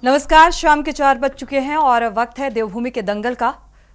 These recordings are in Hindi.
नमस्कार, शाम के 4 बज चुके हैं और वक्त है देवभूमि के दंगल का।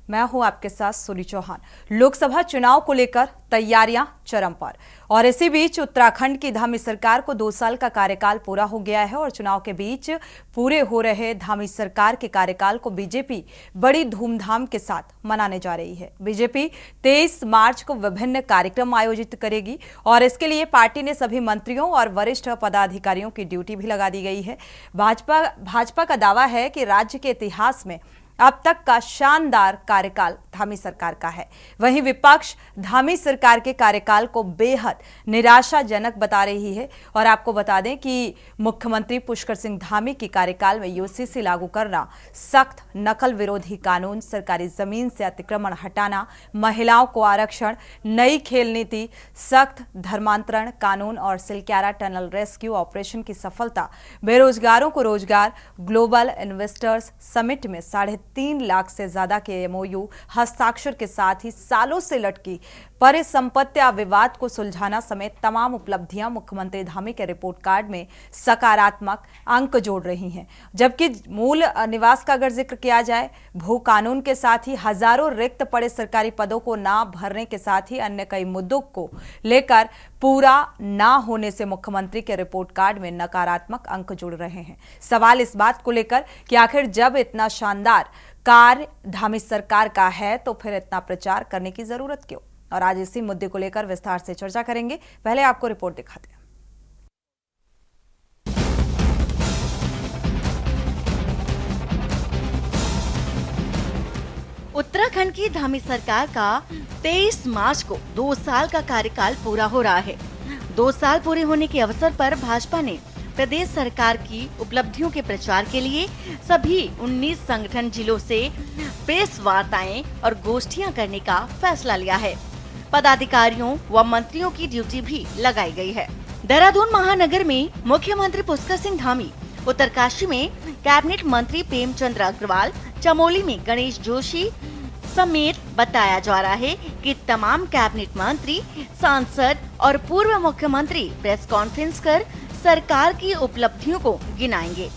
मैं हूं आपके साथ सोनी चौहान। लोकसभा चुनाव को लेकर तैयारियां चरम पर और इसी बीच उत्तराखंड की धामी सरकार को 2 साल का कार्यकाल पूरा हो गया है और चुनाव के बीच पूरे हो रहे धामी सरकार के कार्यकाल को बीजेपी बड़ी धूमधाम के साथ मनाने जा रही है। बीजेपी 23 मार्च को विभिन्न कार्यक्रम आयोजित करेगी और इसके लिए पार्टी ने सभी मंत्रियों और वरिष्ठ पदाधिकारियों की ड्यूटी भी लगा दी गई है। भाजपा का दावा है कि राज्य के इतिहास में अब तक का शानदार कार्यकाल धामी सरकार का है। वहीं विपक्ष धामी सरकार के कार्यकाल को बेहद निराशाजनक बता रही है और आपको बता दें कि मुख्यमंत्री पुष्कर सिंह धामी की कार्यकाल में यूसीसी लागू करना, सख्त नकल विरोधी कानून, सरकारी जमीन से अतिक्रमण हटाना, महिलाओं को आरक्षण, नई खेल नीति, सख्त धर्मांतरण कानून और सिलक्यारा टनल रेस्क्यू ऑपरेशन की सफलता, बेरोजगारों को रोजगार, ग्लोबल इन्वेस्टर्स समिट में 3.5 लाख से ज्यादा के एमओयू हस्ताक्षर के साथ ही सालों से लटकी परिसंपत्तियां विवाद को सुलझाना समेत तमाम उपलब्धियां मुख्यमंत्री धामी के रिपोर्ट कार्ड में सकारात्मक अंक जोड़ रही हैं। जबकि मूल निवास का अगर जिक्र किया जाए, भू कानून के साथ ही हजारों रिक्त पड़े सरकारी पदों को ना भरने के साथ ही अन्य कई मुद्दों को लेकर पूरा ना होने से मुख्यमंत्री के रिपोर्ट कार्ड में नकारात्मक अंक जुड़ रहे हैं। सवाल इस बात को लेकर कि आखिर जब इतना शानदार कार्य धामी सरकार का है तो फिर इतना प्रचार करने की जरूरत क्यों? और आज इसी मुद्दे को लेकर विस्तार से चर्चा करेंगे। पहले आपको रिपोर्ट दिखाते हैं। उत्तराखंड की धामी सरकार का 23 मार्च को 2 साल का कार्यकाल पूरा हो रहा है। 2 साल पूरे होने के अवसर पर भाजपा ने प्रदेश सरकार की उपलब्धियों के प्रचार के लिए सभी 19 संगठन जिलों से प्रेस वार्ताएं और गोष्ठियां करने का फैसला लिया है। पदाधिकारियों व मंत्रियों की ड्यूटी भी लगाई गई है। देहरादून महानगर में मुख्यमंत्री पुष्कर सिंह धामी, उत्तरकाशी में कैबिनेट मंत्री प्रेमचंद अग्रवाल, चमोली में गणेश जोशी समेत बताया जा रहा है कि तमाम कैबिनेट मंत्री, सांसद और पूर्व मुख्यमंत्री प्रेस कॉन्फ्रेंस कर सरकार की उपलब्धियों को गिनाएंगे।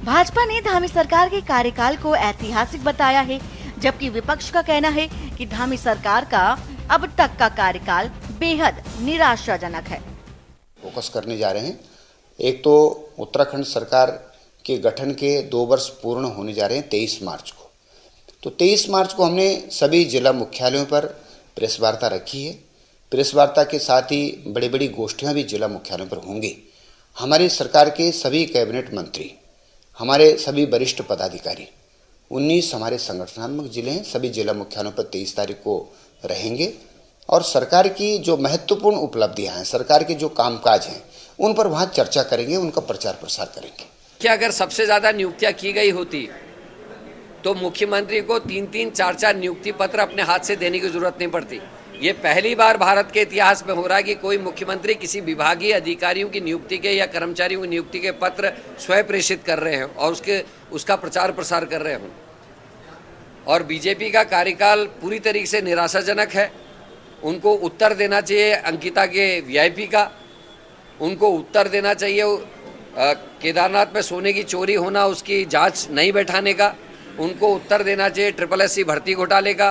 भाजपा ने धामी सरकार के कार्यकाल को ऐतिहासिक बताया है, जबकि विपक्ष का कहना है कि धामी सरकार का अब तक का कार्यकाल बेहद निराशाजनक है। फोकस करने जा रहे हैं। एक तो उत्तराखंड सरकार के गठन के 2 वर्ष पूर्ण होने जा रहे हैं 23 मार्च को। तो 23 मार्च को हमने सभी जिला मुख्यालयों पर प्रेस वार्ता रखी है। प्रेस वार्ता के साथ ही बड़ी बड़ी गोष्ठियां भी जिला मुख्यालयों पर होंगी। हमारी सरकार के सभी कैबिनेट मंत्री, हमारे सभी वरिष्ठ पदाधिकारी, 19 हमारे संगठनात्मक जिले हैं, सभी जिला मुख्यालयों पर 23 तारीख को रहेंगे और सरकार की जो महत्वपूर्ण उपलब्धियां हैं, सरकार के जो कामकाज हैं, उन पर वहां चर्चा करेंगे, उनका प्रचार प्रसार करेंगे। क्या अगर सबसे ज्यादा नियुक्तियां की गई होती तो मुख्यमंत्री को 3-3, 4-4 नियुक्ति पत्र अपने हाथ से देने की जरूरत नहीं पड़ती। ये पहली बार भारत के इतिहास में हो रहा है कि कोई मुख्यमंत्री किसी विभागीय अधिकारियों की नियुक्ति के या कर्मचारियों की नियुक्ति के पत्र स्वयं प्रेषित कर रहे हैं और उसका प्रचार प्रसार कर रहे हैं। और बीजेपी का कार्यकाल पूरी तरीके से निराशाजनक है। उनको उत्तर देना चाहिए अंकिता के वीआईपी का, उनको उत्तर देना चाहिए केदारनाथ में सोने की चोरी होना, उसकी जांच नहीं बैठाने का, उनको उत्तर देना चाहिए SSC भर्ती घोटाले का।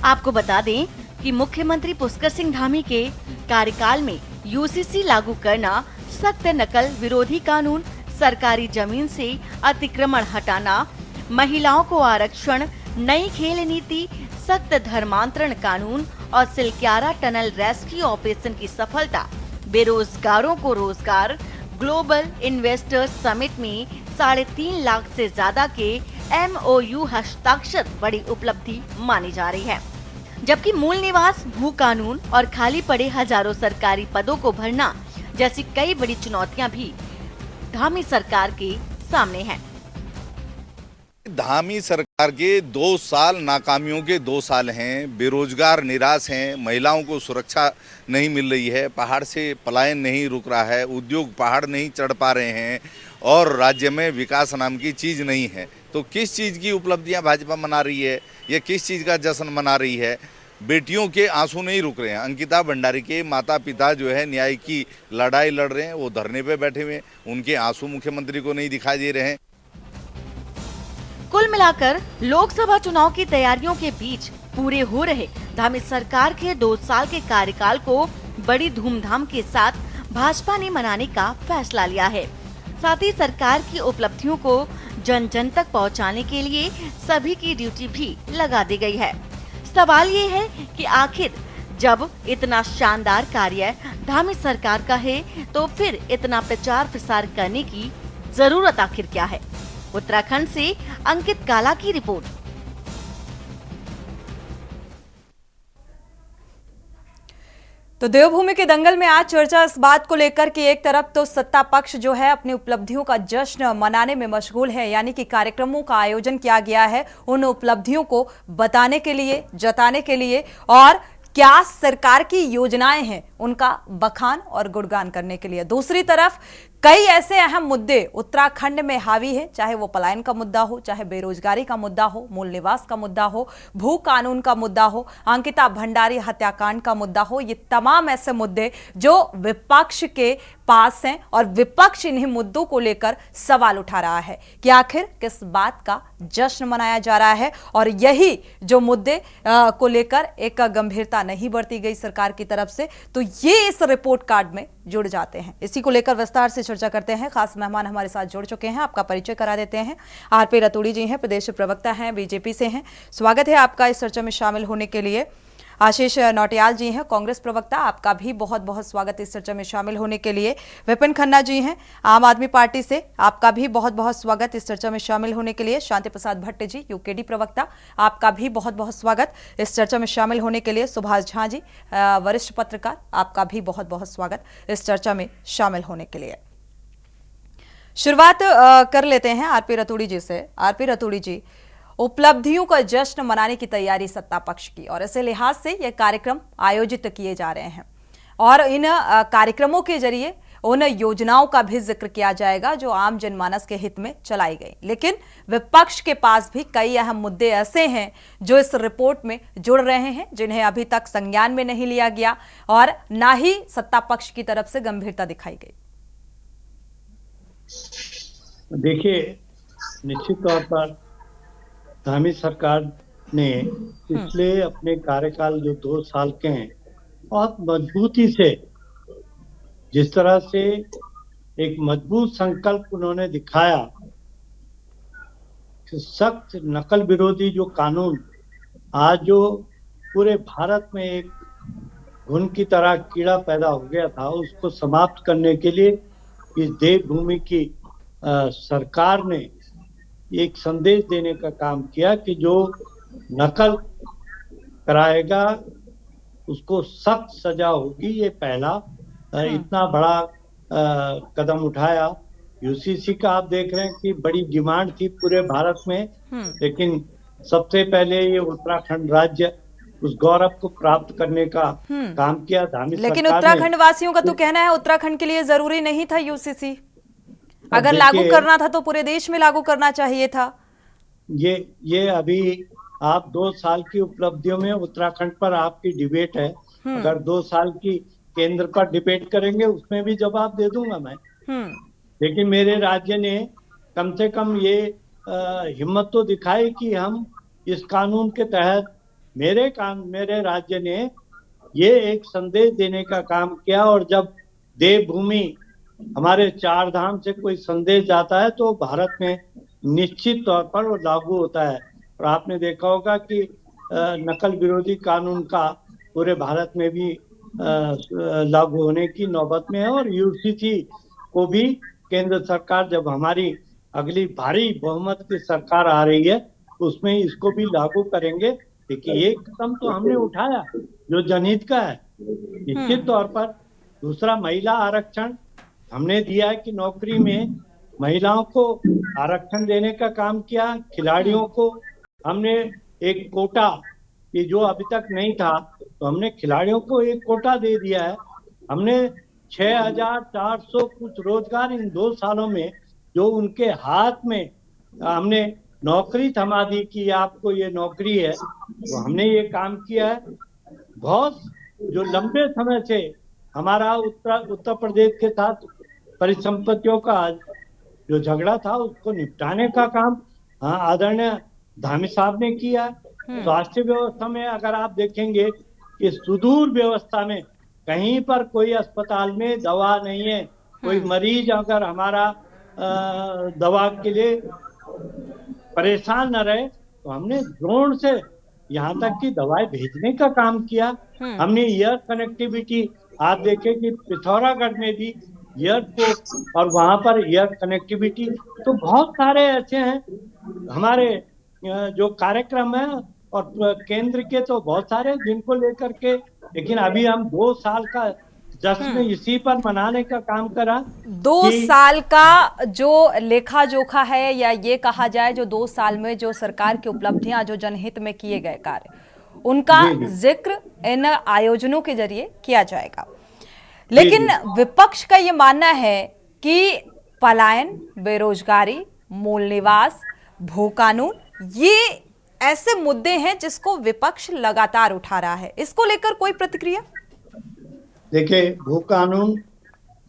आपको बता दें कि मुख्यमंत्री पुष्कर सिंह धामी के कार्यकाल में यूसीसी लागू करना, सख्त नकल विरोधी कानून, सरकारी जमीन से अतिक्रमण हटाना, महिलाओं को आरक्षण, नई खेल नीति, सख्त धर्मांतरण कानून और सिलक्यारा टनल रेस्क्यू ऑपरेशन की सफलता, बेरोजगारों को रोजगार, ग्लोबल इन्वेस्टर्स समिट में 3.5 लाख से ज्यादा के एमओयू हस्ताक्षर बड़ी उपलब्धि मानी जा रही है। जबकि मूल निवास, भू कानून और खाली पड़े हजारों सरकारी पदों को भरना जैसी कई बड़ी चुनौतियां भी धामी सरकार के सामने हैं। धामी सरकार के 2 साल नाकामियों के 2 साल हैं। बेरोजगार निराश हैं, महिलाओं को सुरक्षा नहीं मिल रही है, पहाड़ से पलायन नहीं रुक रहा है, उद्योग पहाड़ नहीं चढ़ पा रहे हैं और राज्य में विकास नाम की चीज़ नहीं है। तो किस चीज़ की उपलब्धियां भाजपा मना रही है, ये किस चीज़ का जश्न मना रही है? बेटियों के आंसू नहीं रुक रहे हैं। अंकिता भंडारी के माता पिता जो है न्याय की लड़ाई लड़ रहे हैं, वो धरने पे बैठे हुए हैं, उनके आंसू मुख्यमंत्री को नहीं दिखाई दे रहे हैं। कुल मिलाकर लोकसभा चुनाव की तैयारियों के बीच पूरे हो रहे धामी सरकार के 2 साल के कार्यकाल को बड़ी धूमधाम के साथ भाजपा ने मनाने का फैसला लिया है। साथ ही सरकार की उपलब्धियों को जन जन तक पहुंचाने के लिए सभी की ड्यूटी भी लगा दी गई है। सवाल ये है कि आखिर जब इतना शानदार कार्य धामी सरकार का है तो फिर इतना प्रचार प्रसार करने की जरूरत आखिर क्या है। उत्तराखंड से अंकित काला की रिपोर्ट। तो देवभूमि के दंगल में आज चर्चा इस बात को लेकर कि एक तरफ तो सत्ता पक्ष जो है अपनी उपलब्धियों का जश्न मनाने में मशगूल है, यानी कि कार्यक्रमों का आयोजन किया गया है उन उपलब्धियों को बताने के लिए, जताने के लिए और क्या सरकार की योजनाएं हैं उनका बखान और गुणगान करने के लिए। दूसरी तरफ कई ऐसे अहम मुद्दे उत्तराखंड में हावी है, चाहे वो पलायन का मुद्दा हो, चाहे बेरोजगारी का मुद्दा हो, मूल निवास का मुद्दा हो, भू कानून का मुद्दा हो, अंकिता भंडारी हत्याकांड का मुद्दा हो। ये तमाम ऐसे मुद्दे जो विपक्ष के पास हैं और विपक्ष इन्हीं मुद्दों को लेकर सवाल उठा रहा है कि आखिर किस बात का जश्न मनाया जा रहा है। और यही जो मुद्दे को लेकर एक गंभीरता नहीं बरती गई सरकार की तरफ से, तो ये इस रिपोर्ट कार्ड में जुड़ जाते हैं। इसी को लेकर विस्तार से चर्चा करते हैं। खास मेहमान हमारे साथ जुड़ चुके हैं, आपका परिचय करा देते हैं। आरपी रतूड़ी जी हैं, प्रदेश प्रवक्ता हैं, बीजेपी से हैं। स्वागत है आपका इस चर्चा में शामिल होने के लिए। आशीष नौटियाल जी हैं, कांग्रेस प्रवक्ता, आपका भी बहुत बहुत स्वागत इस चर्चा में शामिल होने के लिए। विपिन खन्ना जी हैं, आम आदमी पार्टी से, आपका भी बहुत बहुत स्वागत इस चर्चा में शामिल होने के लिए। शांति प्रसाद भट्ट जी, यूकेडी प्रवक्ता, आपका भी बहुत बहुत स्वागत इस चर्चा में शामिल होने के लिए। सुभाष झा जी, वरिष्ठ पत्रकार, आपका भी बहुत बहुत स्वागत इस चर्चा में शामिल होने के लिए। शुरुआत कर लेते हैं आरपी रतूड़ी जी से। आरपी रतूड़ी जी, उपलब्धियों का जश्न मनाने की तैयारी सत्ता पक्ष की और इसी लिहाज से यह कार्यक्रम आयोजित किए जा रहे हैं और इन कार्यक्रमों के जरिए उन योजनाओं का भी जिक्र किया जाएगा जो आम जनमानस के हित में चलाई गई। लेकिन विपक्ष के पास भी कई अहम मुद्दे ऐसे हैं जो इस रिपोर्ट में जुड़ रहे हैं, जिन्हें अभी तक संज्ञान में नहीं लिया गया और ना ही सत्ता पक्ष की तरफ से गंभीरता दिखाई गई। देखिए, निश्चित तौर पर धामी सरकार ने पिछले अपने कार्यकाल जो 2 साल के हैं बहुत मजबूती से, जिस तरह से एक मजबूत संकल्प उन्होंने दिखाया कि सख्त नकल विरोधी जो कानून आज जो पूरे भारत में एक घुन की तरह कीड़ा पैदा हो गया था, उसको समाप्त करने के लिए इस देवभूमि की सरकार ने एक संदेश देने का काम किया कि जो नकल कराएगा उसको सख्त सजा होगी। ये पहला इतना बड़ा कदम उठाया। यूसीसी का आप देख रहे हैं कि बड़ी डिमांड थी पूरे भारत में, लेकिन सबसे पहले ये उत्तराखंड राज्य उस गौरव को प्राप्त करने का काम किया धामी सरकार ने। लेकिन उत्तराखंड वासियों का तो कहना है उत्तराखंड के लिए जरूरी नहीं था यूसीसी, अगर लागू करना था तो पूरे देश में लागू करना चाहिए था। ये अभी आप 2 साल की उपलब्धियों में उत्तराखंड पर आपकी डिबेट है। अगर 2 साल की केंद्र पर डिबेट करेंगे उसमें भी जवाब दे दूंगा मैं। लेकिन मेरे राज्य ने कम से कम ये हिम्मत तो दिखाई कि हम इस कानून के तहत मेरे राज्य ने ये एक संदेश देने का काम किया। और जब देवभूमि हमारे 4 धाम से कोई संदेश जाता है तो भारत में निश्चित तौर पर वो लागू होता है। और आपने देखा होगा कि नकल विरोधी कानून का पूरे भारत में भी लागू होने की नौबत में है। और यूसीसी को भी केंद्र सरकार, जब हमारी अगली भारी बहुमत की सरकार आ रही है, उसमें इसको भी लागू करेंगे। देखिए, एक कदम तो हमने उठाया जो जनहित का है निश्चित तौर पर। दूसरा, महिला आरक्षण हमने दिया है कि नौकरी में महिलाओं को आरक्षण देने का काम किया। खिलाड़ियों को हमने एक कोटा, ये जो अभी तक नहीं था, तो हमने खिलाड़ियों को एक कोटा दे दिया है। हमने 6,400 कुछ रोजगार इन 2 सालों में जो उनके हाथ में हमने नौकरी थमा दी कि आपको ये नौकरी है, तो हमने ये काम किया है। बहुत जो लंबे समय से हमारा उत्तर प्रदेश के साथ परिसंपत्तियों का जो झगड़ा था उसको निपटाने का काम हाँ, आदरणीय धामी साहब ने किया। स्वास्थ्य व्यवस्था में अगर आप देखेंगे कि सुदूर व्यवस्था में कहीं पर कोई अस्पताल में दवा नहीं है, कोई मरीज अगर हमारा दवा के लिए परेशान न रहे, तो हमने ड्रोन से यहाँ तक की दवाएं भेजने का काम किया। हमने एयर कनेक्टिविटी, आप देखें कि पिथौरागढ़ में भी एयरपोर्ट और वहां पर एयर कनेक्टिविटी, तो बहुत सारे ऐसे हैं हमारे जो कार्यक्रम है। और केंद्र के तो बहुत सारे जिनको लेकर के, लेकिन अभी हम 2 साल का जश्न इसी पर मनाने का काम करा। 2 साल का जो लेखा जोखा है, या ये कहा जाए जो 2 साल में जो सरकार की उपलब्धियां, जो जनहित में किए गए कार्य, उनका जिक्र इन आयोजनों के जरिए किया जाएगा। लेकिन विपक्ष का ये मानना है कि पलायन, बेरोजगारी, मूल निवास, भू कानून, ये ऐसे मुद्दे हैं जिसको विपक्ष लगातार उठा रहा है। इसको लेकर कोई प्रतिक्रिया? देखिए, भू कानून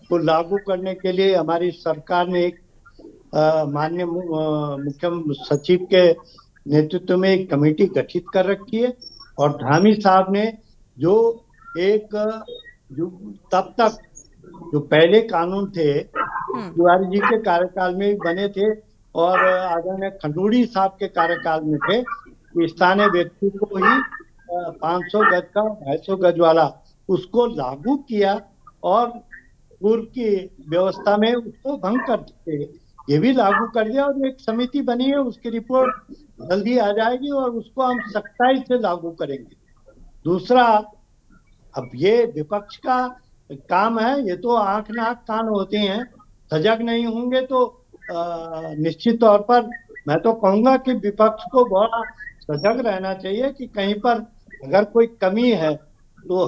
को लागू करने के लिए हमारी सरकार ने एक माननीय मुख्य सचिव के नेतृत्व में एक कमेटी गठित कर रखी है। और धामी साहब ने जो तब तक जो पहले कानून थे तिवारी जी के कार्यकाल में बने थे और आदरणीय खंडूड़ी साहब के कार्यकाल में थे, स्थानीय व्यक्ति को ही 500 गज का 250 गज वाला उसको लागू किया और पूर्व की व्यवस्था में उसको भंग कर दिए। ये भी लागू कर दिया और एक समिति बनी है, उसकी रिपोर्ट जल्दी आ जाएगी और उसको हम सख्ताई से लागू करेंगे। दूसरा, अब ये विपक्ष का काम है, ये तो आंख नाक कान होते हैं, सजग नहीं होंगे तो निश्चित तौर पर मैं तो कहूंगा कि विपक्ष को बड़ा सजग रहना चाहिए कि कहीं पर अगर कोई कमी है तो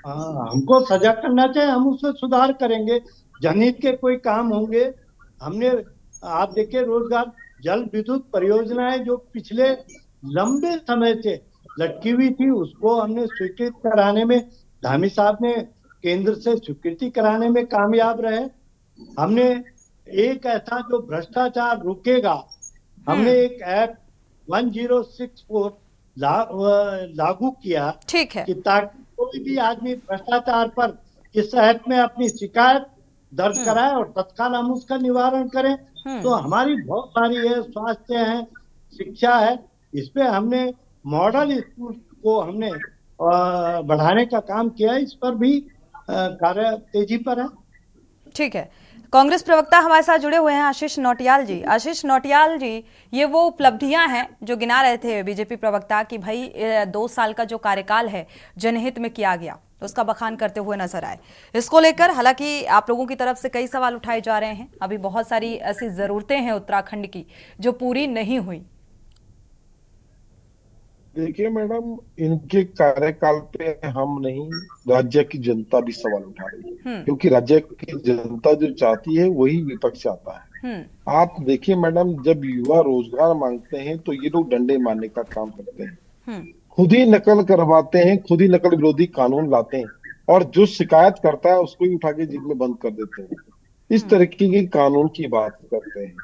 हमको सजग करना चाहिए, हम उससे सुधार करेंगे। जनहित के कोई काम होंगे, हमने आप देखिए रोजगार जल विद्युत परियोजनाएं जो पिछले लंबे समय से लटकी हुई थी, उसको हमने स्वीकृत कराने में, धामी साहब ने केंद्र से स्वीकृति कराने में कामयाब रहे। हमने एक ऐसा जो भ्रष्टाचार रुकेगा, हमने एक ऐप 1064 लागू किया, ठीक है, कि ताकि कोई भी आदमी भ्रष्टाचार पर इस ऐप में अपनी शिकायत दर्ज कराए और तत्काल हम उसका निवारण करें। तो हमारी बहुत सारी है, स्वास्थ्य है, शिक्षा है, इस पे हमने मॉडल स्कूल को हमने बढ़ाने का काम किया है, इस पर भी कार्य तेजी पर है। ठीक है। कांग्रेस प्रवक्ता हमारे साथ जुड़े हुए हैं आशीष नौटियाल जी। आशीष नौटियाल जी, ये वो उपलब्धियां हैं जो गिना रहे थे बीजेपी प्रवक्ता कि भाई 2 साल का जो कार्यकाल है जनहित में किया गया, तो उसका बखान करते हुए नजर आए। इसको लेकर हालांकि आप लोगों की तरफ से कई सवाल उठाए जा रहे हैं, अभी बहुत सारी ऐसी जरूरतें हैं उत्तराखंड की जो पूरी नहीं हुई। देखिए मैडम, इनके कार्यकाल पे हम नहीं, राज्य की जनता भी सवाल उठा रही है, क्योंकि राज्य की जनता जो चाहती है वही विपक्ष चाहता है। आप देखिए मैडम, जब युवा रोजगार मांगते हैं तो ये लोग डंडे मारने का काम करते हैं, खुद ही नकल करवाते हैं, खुद ही नकल विरोधी कानून लाते हैं और जो शिकायत करता है उसको ही उठा के जेल में बंद कर देते हैं। इस तरीके के कानून की बात करते हैं।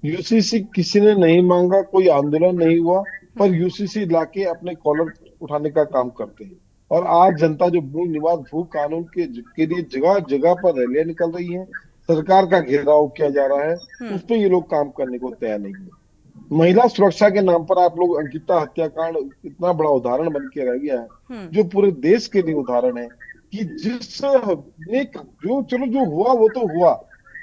यूसीसी किसी ने नहीं मांगा, कोई आंदोलन नहीं हुआ, पर यूसीसी लाके अपने कॉलर उठाने का काम करते हैं। और आज जनता जो मूल निवास भू कानून के लिए जगह जगह पर रैलियां निकल रही है, सरकार का घेराव किया जा रहा है, उस पर ये लोग काम करने को तैयार नहीं है। महिला सुरक्षा के नाम पर आप लोग अंकिता हत्याकांड इतना बड़ा उदाहरण बन के रह गया है, जो पूरे देश के लिए उदाहरण है कि जो हुआ वो तो हुआ,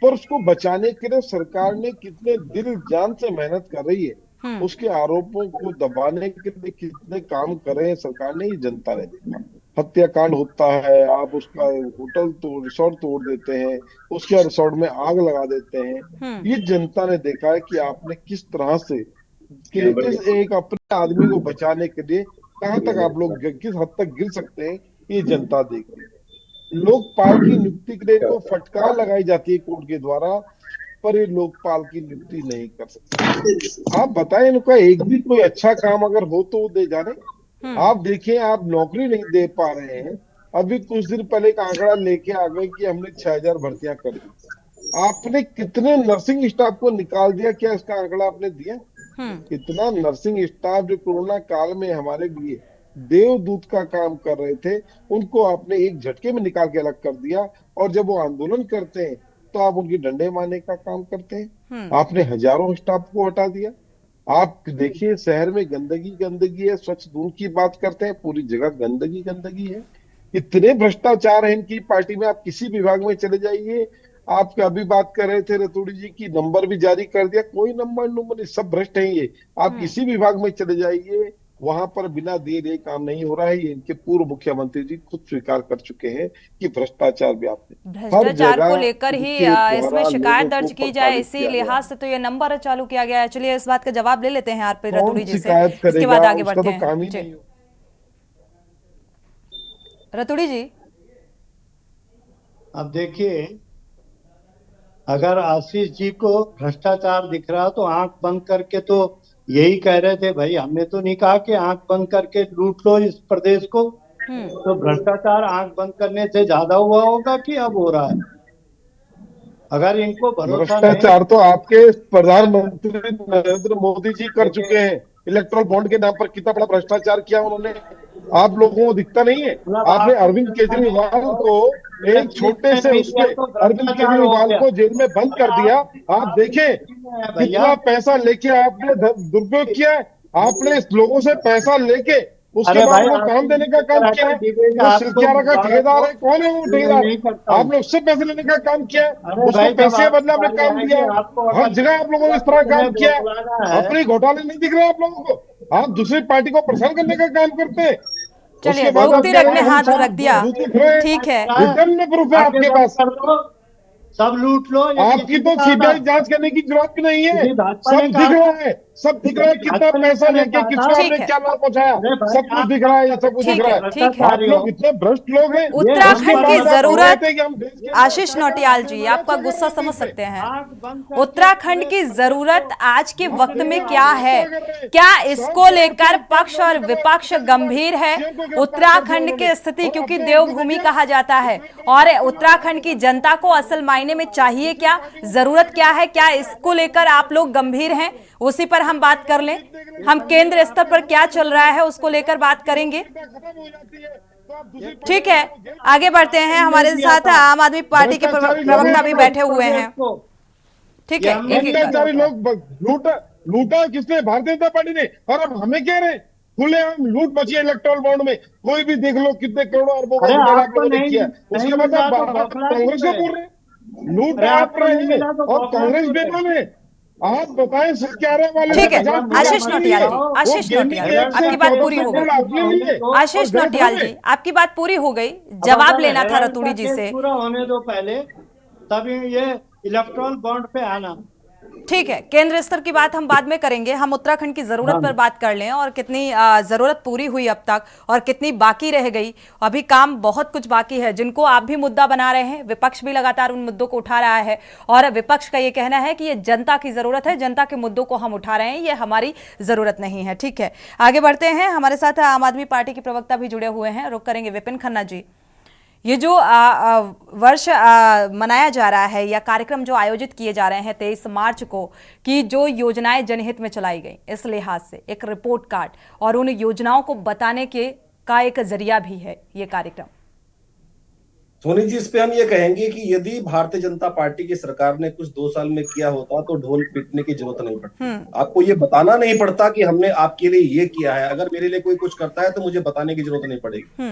पर उसको बचाने के लिए सरकार ने कितने दिल जान से मेहनत कर रही है, उसके आरोपों को दबाने के लिए कितने काम कर रहे हैं सरकार ने, ये जनता ने देखा। हत्याकांड होता है, आप उसका होटल रिसोर्ट तोड़ देते हैं, उसके रिसोर्ट में आग लगा देते हैं, ये जनता ने देखा है कि आपने किस तरह से एक अपने आदमी को बचाने के लिए कहां तक आप लोग किस हद तक गिर सकते हैं, ये जनता देख रही है। लोकपाल की नियुक्ति के लिए तो फटकार लगाई जाती है कोर्ट के द्वारा, पर ये लोकपाल की नियुक्ति नहीं कर सकते। आप बताएं, इनका एक भी कोई अच्छा काम अगर हो तो दे जाने। आप देखिए, आप नौकरी नहीं दे पा रहे हैं। अभी कुछ दिन पहले एक आंकड़ा लेके आ गए कि हमने 6000 भर्तियां कर दी। आपने कितने नर्सिंग स्टाफ को निकाल दिया, क्या इसका आंकड़ा आपने दिया? इतना नर्सिंग स्टाफ जो कोरोना काल में हमारे लिए देवदूत का काम कर रहे थे, उनको आपने एक झटके में निकाल के अलग कर दिया। और जब वो आंदोलन करते हैं तो आप उनकी डंडे मारने का काम करते हैं। आपने हजारों स्टाफ को हटा दिया। आप देखिए शहर में गंदगी गंदगी है, स्वच्छ दूर की बात करते हैं, पूरी जगह गंदगी गंदगी है। इतने भ्रष्टाचार है इनकी पार्टी में, आप किसी विभाग में चले जाइए। आप अभी बात कर रहे थे रतूड़ी जी की नंबर भी जारी कर दिया, कोई नंबर नहीं, सब भ्रष्ट है ये। आप किसी विभाग में चले जाइए, वहां पर बिना दिए काम नहीं हो रहा है। ये इनके पूर्व मुख्यमंत्री जी खुद स्वीकार कर चुके हैं कि भ्रष्टाचार व्याप्त है। भ्रष्टाचार को लेकर ही इसमें शिकायत दर्ज की जाए, इसी लिहाज से तो ये नंबर चालू किया गया है। चलिए इस बात का जवाब ले लेते हैं आरपी रतूड़ी जी से, इसके बाद आगे बढ़ते हैं। रतूड़ी जी, अब देखिए, अगर आशीष जी को भ्रष्टाचार दिख रहा तो आंख बंद करके तो यही कह रहे थे, भाई हमने तो नहीं कहा कि आंख बंद करके लूट लो इस प्रदेश को। तो भ्रष्टाचार आंख बंद करने से ज्यादा हुआ होगा कि अब हो रहा है? अगर इनको भरोसा भ्रष्टाचार तो आपके प्रधानमंत्री नरेंद्र मोदी जी कर चुके हैं। इलेक्ट्रल बॉन्ड के नाम पर कितना बड़ा भ्रष्टाचार किया उन्होंने, आप लोगों को दिखता नहीं है? आपने अरविंद केजरीवाल को, एक छोटे से उसके अरविंद केजरीवाल को जेल में बंद कर दिया। आप देखें कितना पैसा लेके आपने दुरुपयोग किया है। आपने इस लोगों से पैसा लेके उसके बाद वो काम देने का काम किया है। वो सिलसियारा का ठेकेदार है, कौन है वो ठेकेदार? आपने उससे पैसे लेने का काम किया है, उसको पैसे के बदले आपने काम दिया। हर जगह आप लोगों ने इस तरह काम किया है। अपने घोटाले नहीं दिख रहे आप लोगों को, आप दूसरी पार्टी को परेशान करने का काम करते हैं। चलिए मुक्ति रख ने हाथ रख दिया, ठीक है, रिटर्न में प्रूफ है आपके पास। सब लूट लो, आपकी तो सीबीआई जांच करने की जरूरत भी नहीं है, सब दिख रहा है, सब दिख रहा है। कितना पैसा लेके किसको आपने क्या लाभ पहुंचाया, सब कुछ दिख रहा है, ये सब कुछ दिख रहा है। ठीक है। आप लोग इतने भ्रष्ट लोग हैं। उत्तराखंड की जरूरत, आशीष नौटियाल जी आपका गुस्सा समझ सकते हैं, उत्तराखंड की जरूरत आज के वक्त में क्या है? क्या इसको लेकर पक्ष और विपक्ष गंभीर है? उत्तराखंड की स्थिति, क्योंकि देवभूमि कहा जाता है, और उत्तराखंड की जनता को असल मायने में चाहिए क्या, जरूरत क्या है, क्या इसको लेकर आप लोग गंभीर हैं? उसी पर हम बात कर लें। हम केंद्र स्तर पर क्या चल रहा है उसको लेकर बात करेंगे। ठीक है, आगे बढ़ते हैं। हमारे साथ आम आदमी पार्टी के प्रवक्ता भी बैठे हुए हैं। ठीक है, लूटा किसने? भारतीय जनता पार्टी ने। और अब हमें कह रहे हैं खुले हम लूट मची है इलेक्ट्रल बॉन्ड में, कोई भी देख लो कितने करोड़ों अरबों का घोटाला आपने किया। उसके बाद कांग्रेस को बोल रहे हैं लूट आप रहे हैं और कांग्रेस बेईमान है। आप बताएं सत्याग्रह वाले। ठीक है, आशीष नौटियाल जी, आशीष नौटियाल जी आपकी बात पूरी हो गई। आशीष नौटियाल जी आपकी बात पूरी हो गई, जवाब लेना था रतूड़ी जी से। पूरा होने दो पहले, तभी ये इलेक्ट्रल बॉन्ड पे आना। ठीक है, केंद्र स्तर की बात हम बाद में करेंगे। हम उत्तराखंड की जरूरत पर बात कर लें, और कितनी जरूरत पूरी हुई अब तक और कितनी बाकी रह गई। अभी काम बहुत कुछ बाकी है, जिनको आप भी मुद्दा बना रहे हैं। विपक्ष भी लगातार उन मुद्दों को उठा रहा है, और विपक्ष का ये कहना है कि ये जनता की जरूरत है, जनता के मुद्दों को हम उठा रहे हैं, ये हमारी जरूरत नहीं है। ठीक है, आगे बढ़ते हैं। हमारे साथ आम आदमी पार्टी के प्रवक्ता भी जुड़े हुए हैं, रुक करेंगे विपिन खन्ना जी। ये जो वर्ष मनाया जा रहा है या कार्यक्रम जो आयोजित किए जा रहे हैं 23 मार्च को, कि जो योजनाएं जनहित में चलाई गई, इस लिहाज से एक रिपोर्ट कार्ड और उन योजनाओं को बताने का एक जरिया भी है ये कार्यक्रम। सोनी जी, इस पे हम ये कहेंगे कि यदि भारतीय जनता पार्टी की सरकार ने कुछ 2 साल में किया होता तो ढोल पीटने की जरूरत नहीं पड़ती। आपको ये बताना नहीं पड़ता कि हमने आपके लिए ये किया है। अगर मेरे लिए कोई कुछ करता है तो मुझे बताने की जरूरत नहीं पड़ेगी।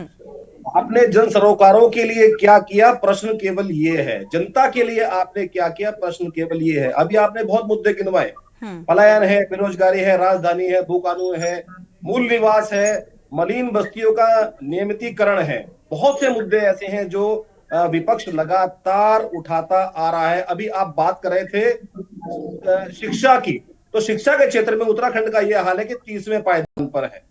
आपने जन सरोकारों के लिए क्या किया, प्रश्न केवल ये है। जनता के लिए आपने क्या किया, प्रश्न केवल ये है। अभी आपने बहुत मुद्दे गिनवाए, पलायन है, बेरोजगारी है, राजधानी है, भू कानून है, मूल निवास है, मलिन बस्तियों का नियमितीकरण है। बहुत से मुद्दे ऐसे हैं जो विपक्ष लगातार उठाता आ रहा है। अभी आप बात कर रहे थे शिक्षा की, तो शिक्षा के क्षेत्र में उत्तराखंड का यह हाल है कि 30वें पायदान पर है।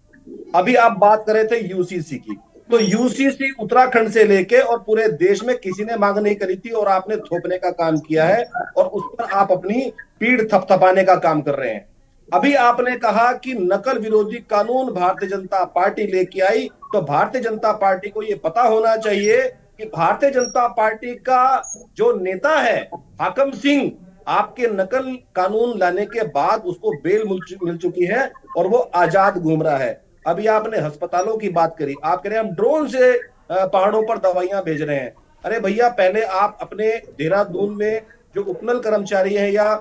अभी आप बात कर रहे थे यूसीसी की, तो यूसीसी उत्तराखंड से लेके और पूरे देश में किसी ने मांग नहीं करी थी, और आपने थोपने का काम किया है और उस पर आप अपनी पीठ थपथपाने का काम कर रहे हैं। अभी आपने कहा कि नकल विरोधी कानून भारतीय जनता पार्टी लेके आई, तो भारतीय जनता पार्टी को यह पता होना चाहिए कि भारतीय जनता पार्टी का जो नेता है हाकम सिंह, आपके नकल कानून लाने के बाद उसको बेल मिल चुकी है और वो आजाद घूम रहा है। अभी आपने अस्पतालों की बात करी, आप कह रहे हैं हम ड्रोन से पहाड़ों पर दवाइयां भेज रहे हैं। अरे भैया, पहले आप अपने देहरादून में जो उपनल कर्मचारी हैं या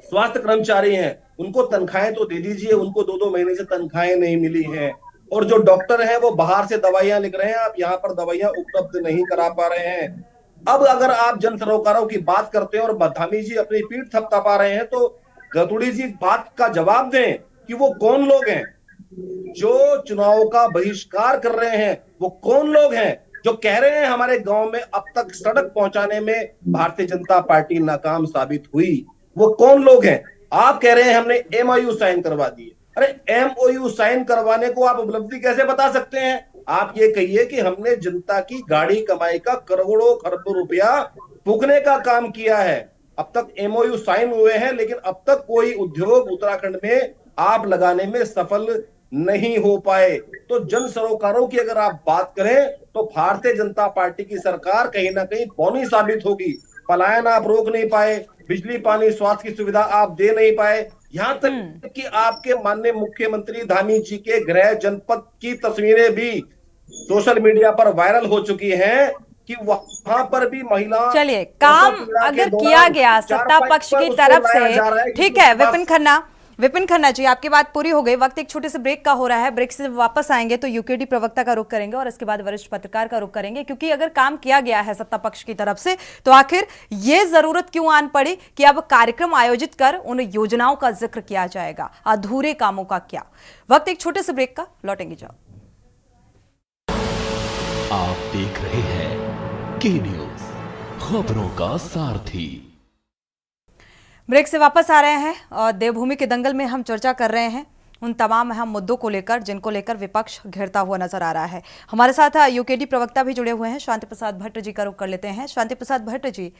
स्वास्थ्य कर्मचारी हैं उनको तनख्वाहें तो दे दीजिए। उनको 2-2 महीने से तनख्वाहें नहीं मिली हैं। और जो डॉक्टर हैं वो बाहर से दवाइयां लिख रहे हैं, आप यहाँ पर दवाइयां उपलब्ध नहीं करा पा रहे हैं। अब अगर आप जन सरोकारों की बात करते हैं और धामी जी अपनी पीठ थपथपा रहे हैं, तो रतूड़ी जी बात का जवाब दें कि वो कौन लोग हैं जो चुनाव का बहिष्कार कर रहे हैं। वो कौन लोग हैं जो कह रहे हैं हमारे गांव में अब तक सड़क पहुंचाने में भारतीय जनता पार्टी नाकाम साबित हुई। वो कौन लोग हैं? आप कह रहे हैं हमने एमओयू साइन करवा दिए। अरे एमओयू साइन करवाने को आप उपलब्धि कैसे बता सकते हैं? आप ये कहिए कि हमने जनता की गाड़ी कमाई का करोड़ों खरबों रुपया फूकने का काम किया है। अब तक एमओयू साइन हुए हैं, लेकिन अब तक कोई उद्योग उत्तराखंड में आप लगाने में सफल नहीं हो पाए। तो जन सरोकारों की अगर आप बात करें तो भारतीय जनता पार्टी की सरकार कहीं ना कहीं बौनी साबित होगी। पलायन आप रोक नहीं पाए, बिजली पानी स्वास्थ्य की सुविधा आप दे नहीं पाए, यहां तक कि आपके माननीय मुख्यमंत्री धामी जी के गृह जनपद की तस्वीरें भी सोशल मीडिया पर वायरल हो चुकी हैं कि वहां पर भी महिला। चलिए, काम अगर किया गया सत्ता पक्ष की तरफ से, ठीक है विपिन खन्ना जी, आपकी बात पूरी हो गई। वक्त एक छोटे से ब्रेक का हो रहा है। ब्रेक से वापस आएंगे तो यूकेडी प्रवक्ता का रुख करेंगे और इसके बाद वरिष्ठ पत्रकार का रुख करेंगे, क्योंकि अगर काम किया गया है सत्ता पक्ष की तरफ से तो आखिर ये जरूरत क्यों आन पड़ी कि अब कार्यक्रम आयोजित कर उन योजनाओं का जिक्र किया जाएगा, अधूरे कामों का क्या। वक्त एक छोटे से ब्रेक का, लौटेंगे जब। आप देख रहे हैं के न्यूज, खबरों का सारथी। ब्रेक से वापस आ रहे हैं और देवभूमि के दंगल में हम चर्चा कर रहे हैं उन तमाम अहम मुद्दों को लेकर जिनको लेकर विपक्ष घेरता हुआ नजर आ रहा है। हमारे साथ यूकेडी प्रवक्ता भी जुड़े हुए हैं, शांति प्रसाद भट्ट जी का रुख कर लेते हैं। शांति प्रसाद भट्ट जी,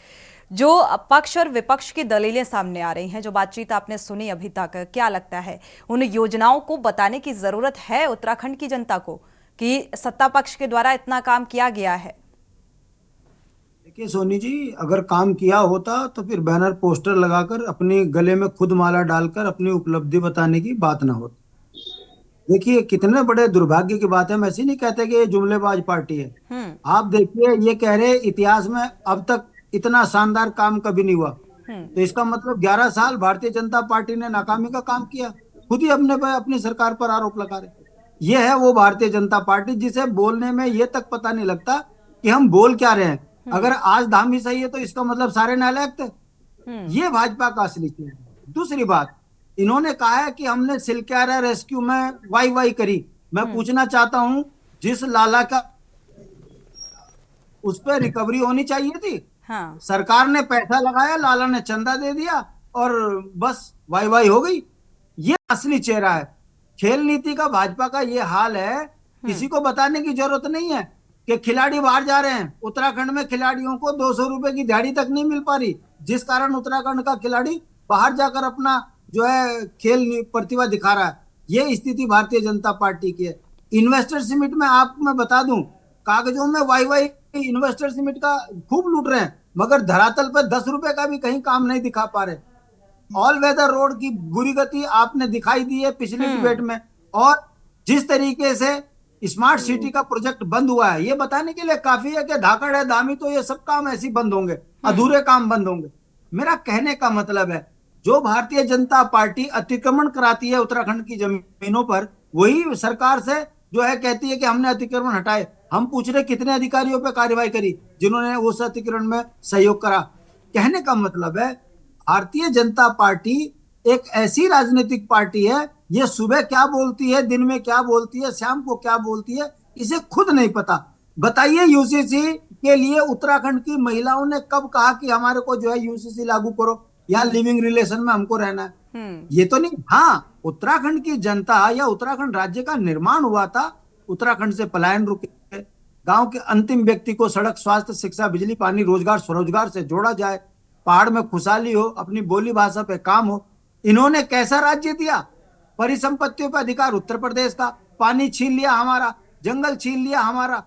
जो पक्ष और विपक्ष की दलीलें सामने आ रही हैं, जो बातचीत आपने सुनी अभी तक, क्या लगता है उन योजनाओं को बताने की जरूरत है उत्तराखंड की जनता को कि सत्ता पक्ष के द्वारा इतना काम किया गया है? देखिए सोनी जी, अगर काम किया होता तो फिर बैनर पोस्टर लगाकर अपने गले में खुद माला डालकर अपनी उपलब्धि बताने की बात ना होती। देखिए कितने बड़े दुर्भाग्य की बात है। मैं ऐसे नहीं कहते कि ये जुमलेबाज पार्टी है। आप देखिए, ये कह रहे इतिहास में अब तक इतना शानदार काम कभी नहीं हुआ, तो इसका मतलब 11 साल भारतीय जनता पार्टी ने नाकामी का काम किया। खुद ही अपनी सरकार पर आरोप लगा रहे। ये है वो भारतीय जनता पार्टी जिसे बोलने में ये तक पता नहीं लगता कि हम बोल क्या रहे हैं। अगर आज धामी सही है तो इसका मतलब सारे नालायक थे। ये भाजपा का असली चेहरा है। दूसरी बात, इन्होंने कहा है कि हमने सिलक्यारा रेस्क्यू में वाई करी। मैं पूछना चाहता हूं, जिस लाला का उस पर रिकवरी होनी चाहिए थी। हाँ। सरकार ने पैसा लगाया, लाला ने चंदा दे दिया और बस वाई हो गई। ये असली चेहरा है। खेल नीति का भाजपा का ये हाल है। किसी को बताने की जरूरत नहीं है कि खिलाड़ी बाहर जा रहे हैं। उत्तराखंड में खिलाड़ियों को 200 रुपए की दिहाड़ी तक नहीं मिल पा रही, जिस कारण उत्तराखंड का खिलाड़ी बाहर जाकर अपना जो है खेल प्रतिभा दिखा रहा है। ये स्थिति भारतीय जनता पार्टी की है। इन्वेस्टर समिट में आपको मैं बता दूं, कागजों में वाई इन्वेस्टर समिट का खूब लूट रहे हैं, मगर धरातल पर 10 रुपए का भी कहीं काम नहीं दिखा पा रहे। ऑल वेदर रोड की बुरी गति आपने दिखाई दी है पिछले डिबेट में, और जिस तरीके से स्मार्ट सिटी का प्रोजेक्ट बंद हुआ है, ये बताने के लिए काफी है कि धाकड़ है धामी तो ये सब काम ऐसे बंद होंगे, अधूरे काम बंद होंगे। मेरा कहने का मतलब है, जो भारतीय जनता पार्टी अतिक्रमण कराती है उत्तराखंड की जमीनों पर, वही सरकार से जो है कहती है कि हमने अतिक्रमण हटाए। हम पूछ रहे कितने अधिकारियों पर कार्रवाई करी जिन्होंने उस अतिक्रमण में सहयोग करा। कहने का मतलब है, भारतीय जनता पार्टी एक ऐसी राजनीतिक पार्टी है, ये सुबह क्या बोलती है, दिन में क्या बोलती है, शाम को क्या बोलती है, इसे खुद नहीं पता। बताइए, यूसीसी के लिए उत्तराखंड की महिलाओं ने कब कहा कि हमारे को जो है यूसीसी लागू करो या लिविंग रिलेशन में हमको रहना है? ये तो नहीं। हाँ, उत्तराखंड की जनता या उत्तराखंड राज्य का निर्माण हुआ था, उत्तराखंड से पलायन रुके, गांव के अंतिम व्यक्ति को सड़क, स्वास्थ्य, शिक्षा, बिजली, पानी, रोजगार, स्वरोजगार से जोड़ा जाए, पहाड़ में खुशहाली हो, अपनी बोली भाषा पे काम हो। इन्होंने कैसा राज्य दिया? परिसंपत्तियों पर अधिकार उत्तर प्रदेश का, पानी छीन लिया हमारा, जंगल छीन लिया हमारा,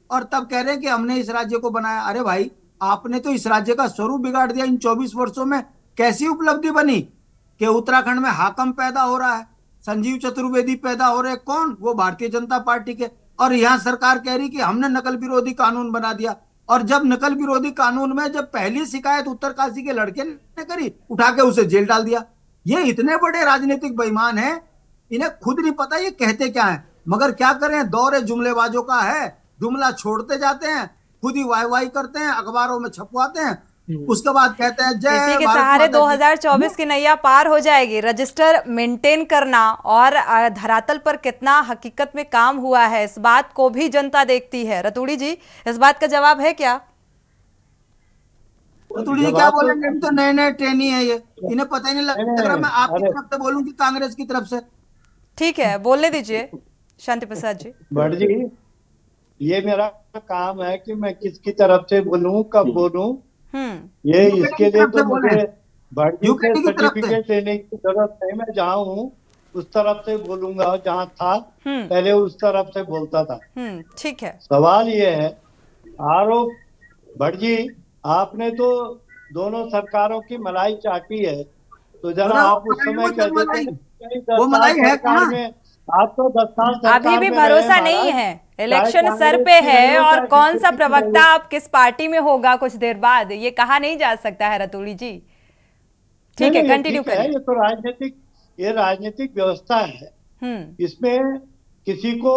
और तब कह रहे हैं कि हमने इस राज्य को बनाया। अरे भाई, आपने तो इस राज्य का स्वरूप बिगाड़ दिया। इन 24 वर्षों में कैसी उपलब्धि बनी कि उत्तराखंड में हाकम पैदा हो रहा है, संजीव चतुर्वेदी पैदा हो रहे, कौन? वो भारतीय जनता पार्टी के। और यहाँ सरकार कह रही कि हमने नकल विरोधी कानून बना दिया। और जब नकल विरोधी कानून में जब पहली शिकायत उत्तरकाशी के लड़के ने करी, उठा के उसे जेल डाल दिया। ये इतने बड़े राजनीतिक बेईमान हैं, इन्हें खुद नहीं पता ये कहते क्या है। मगर क्या करें, दौरे जुमलेबाजों का है, जुमला छोड़ते जाते हैं, खुद ही वाई वाई करते हैं, अखबारों में छपवाते हैं, उसके बाद कहते हैं जय इसी के भारत सहारे माता की। 2024 की नैया पार हो जाएगी। रजिस्टर मेंटेन करना और धरातल पर कितना हकीकत में काम हुआ है, इस बात को भी जनता देखती है। रतूड़ी जी, इस बात का जवाब है क्या? रतूड़ी जी क्या बोलेंगे? हम तो नए नए ट्रेनी है, ये इन्हें पता ही नहीं लग रहा मैं आपकी तरफ से बोलूं कि कांग्रेस की तरफ से। ठीक है, बोलने दीजिए शांति प्रसाद जी। भट्ट जी, ये मेरा काम है कि मैं किसकी तरफ से बोलूं, कब बोलूं। ये इसके लिए तो मुझे भट्ट जी से सर्टिफिकेट लेने की जरूरत नहीं। मैं जहाँ हूँ उस तरफ से बोलूंगा, जहाँ था पहले उस तरफ से बोलता था। ठीक है। सवाल ये है, आरोप भट्ट जी, आपने तो दोनों सरकारों की मलाई चाटी है, तो जरा आप उस समय कहते थे वो मलाई है कहाँ? आप तो 10 साल अभी भी भरोसा नहीं है, इलेक्शन सर पे है, और कौन सा प्रवक्ता आप किस पार्टी में होगा कुछ देर बाद, ये कहा नहीं जा सकता है रतूड़ी जी। ठीक है, कंटिन्यू करें। ये तो राजनीतिक व्यवस्था है। इसमें किसी को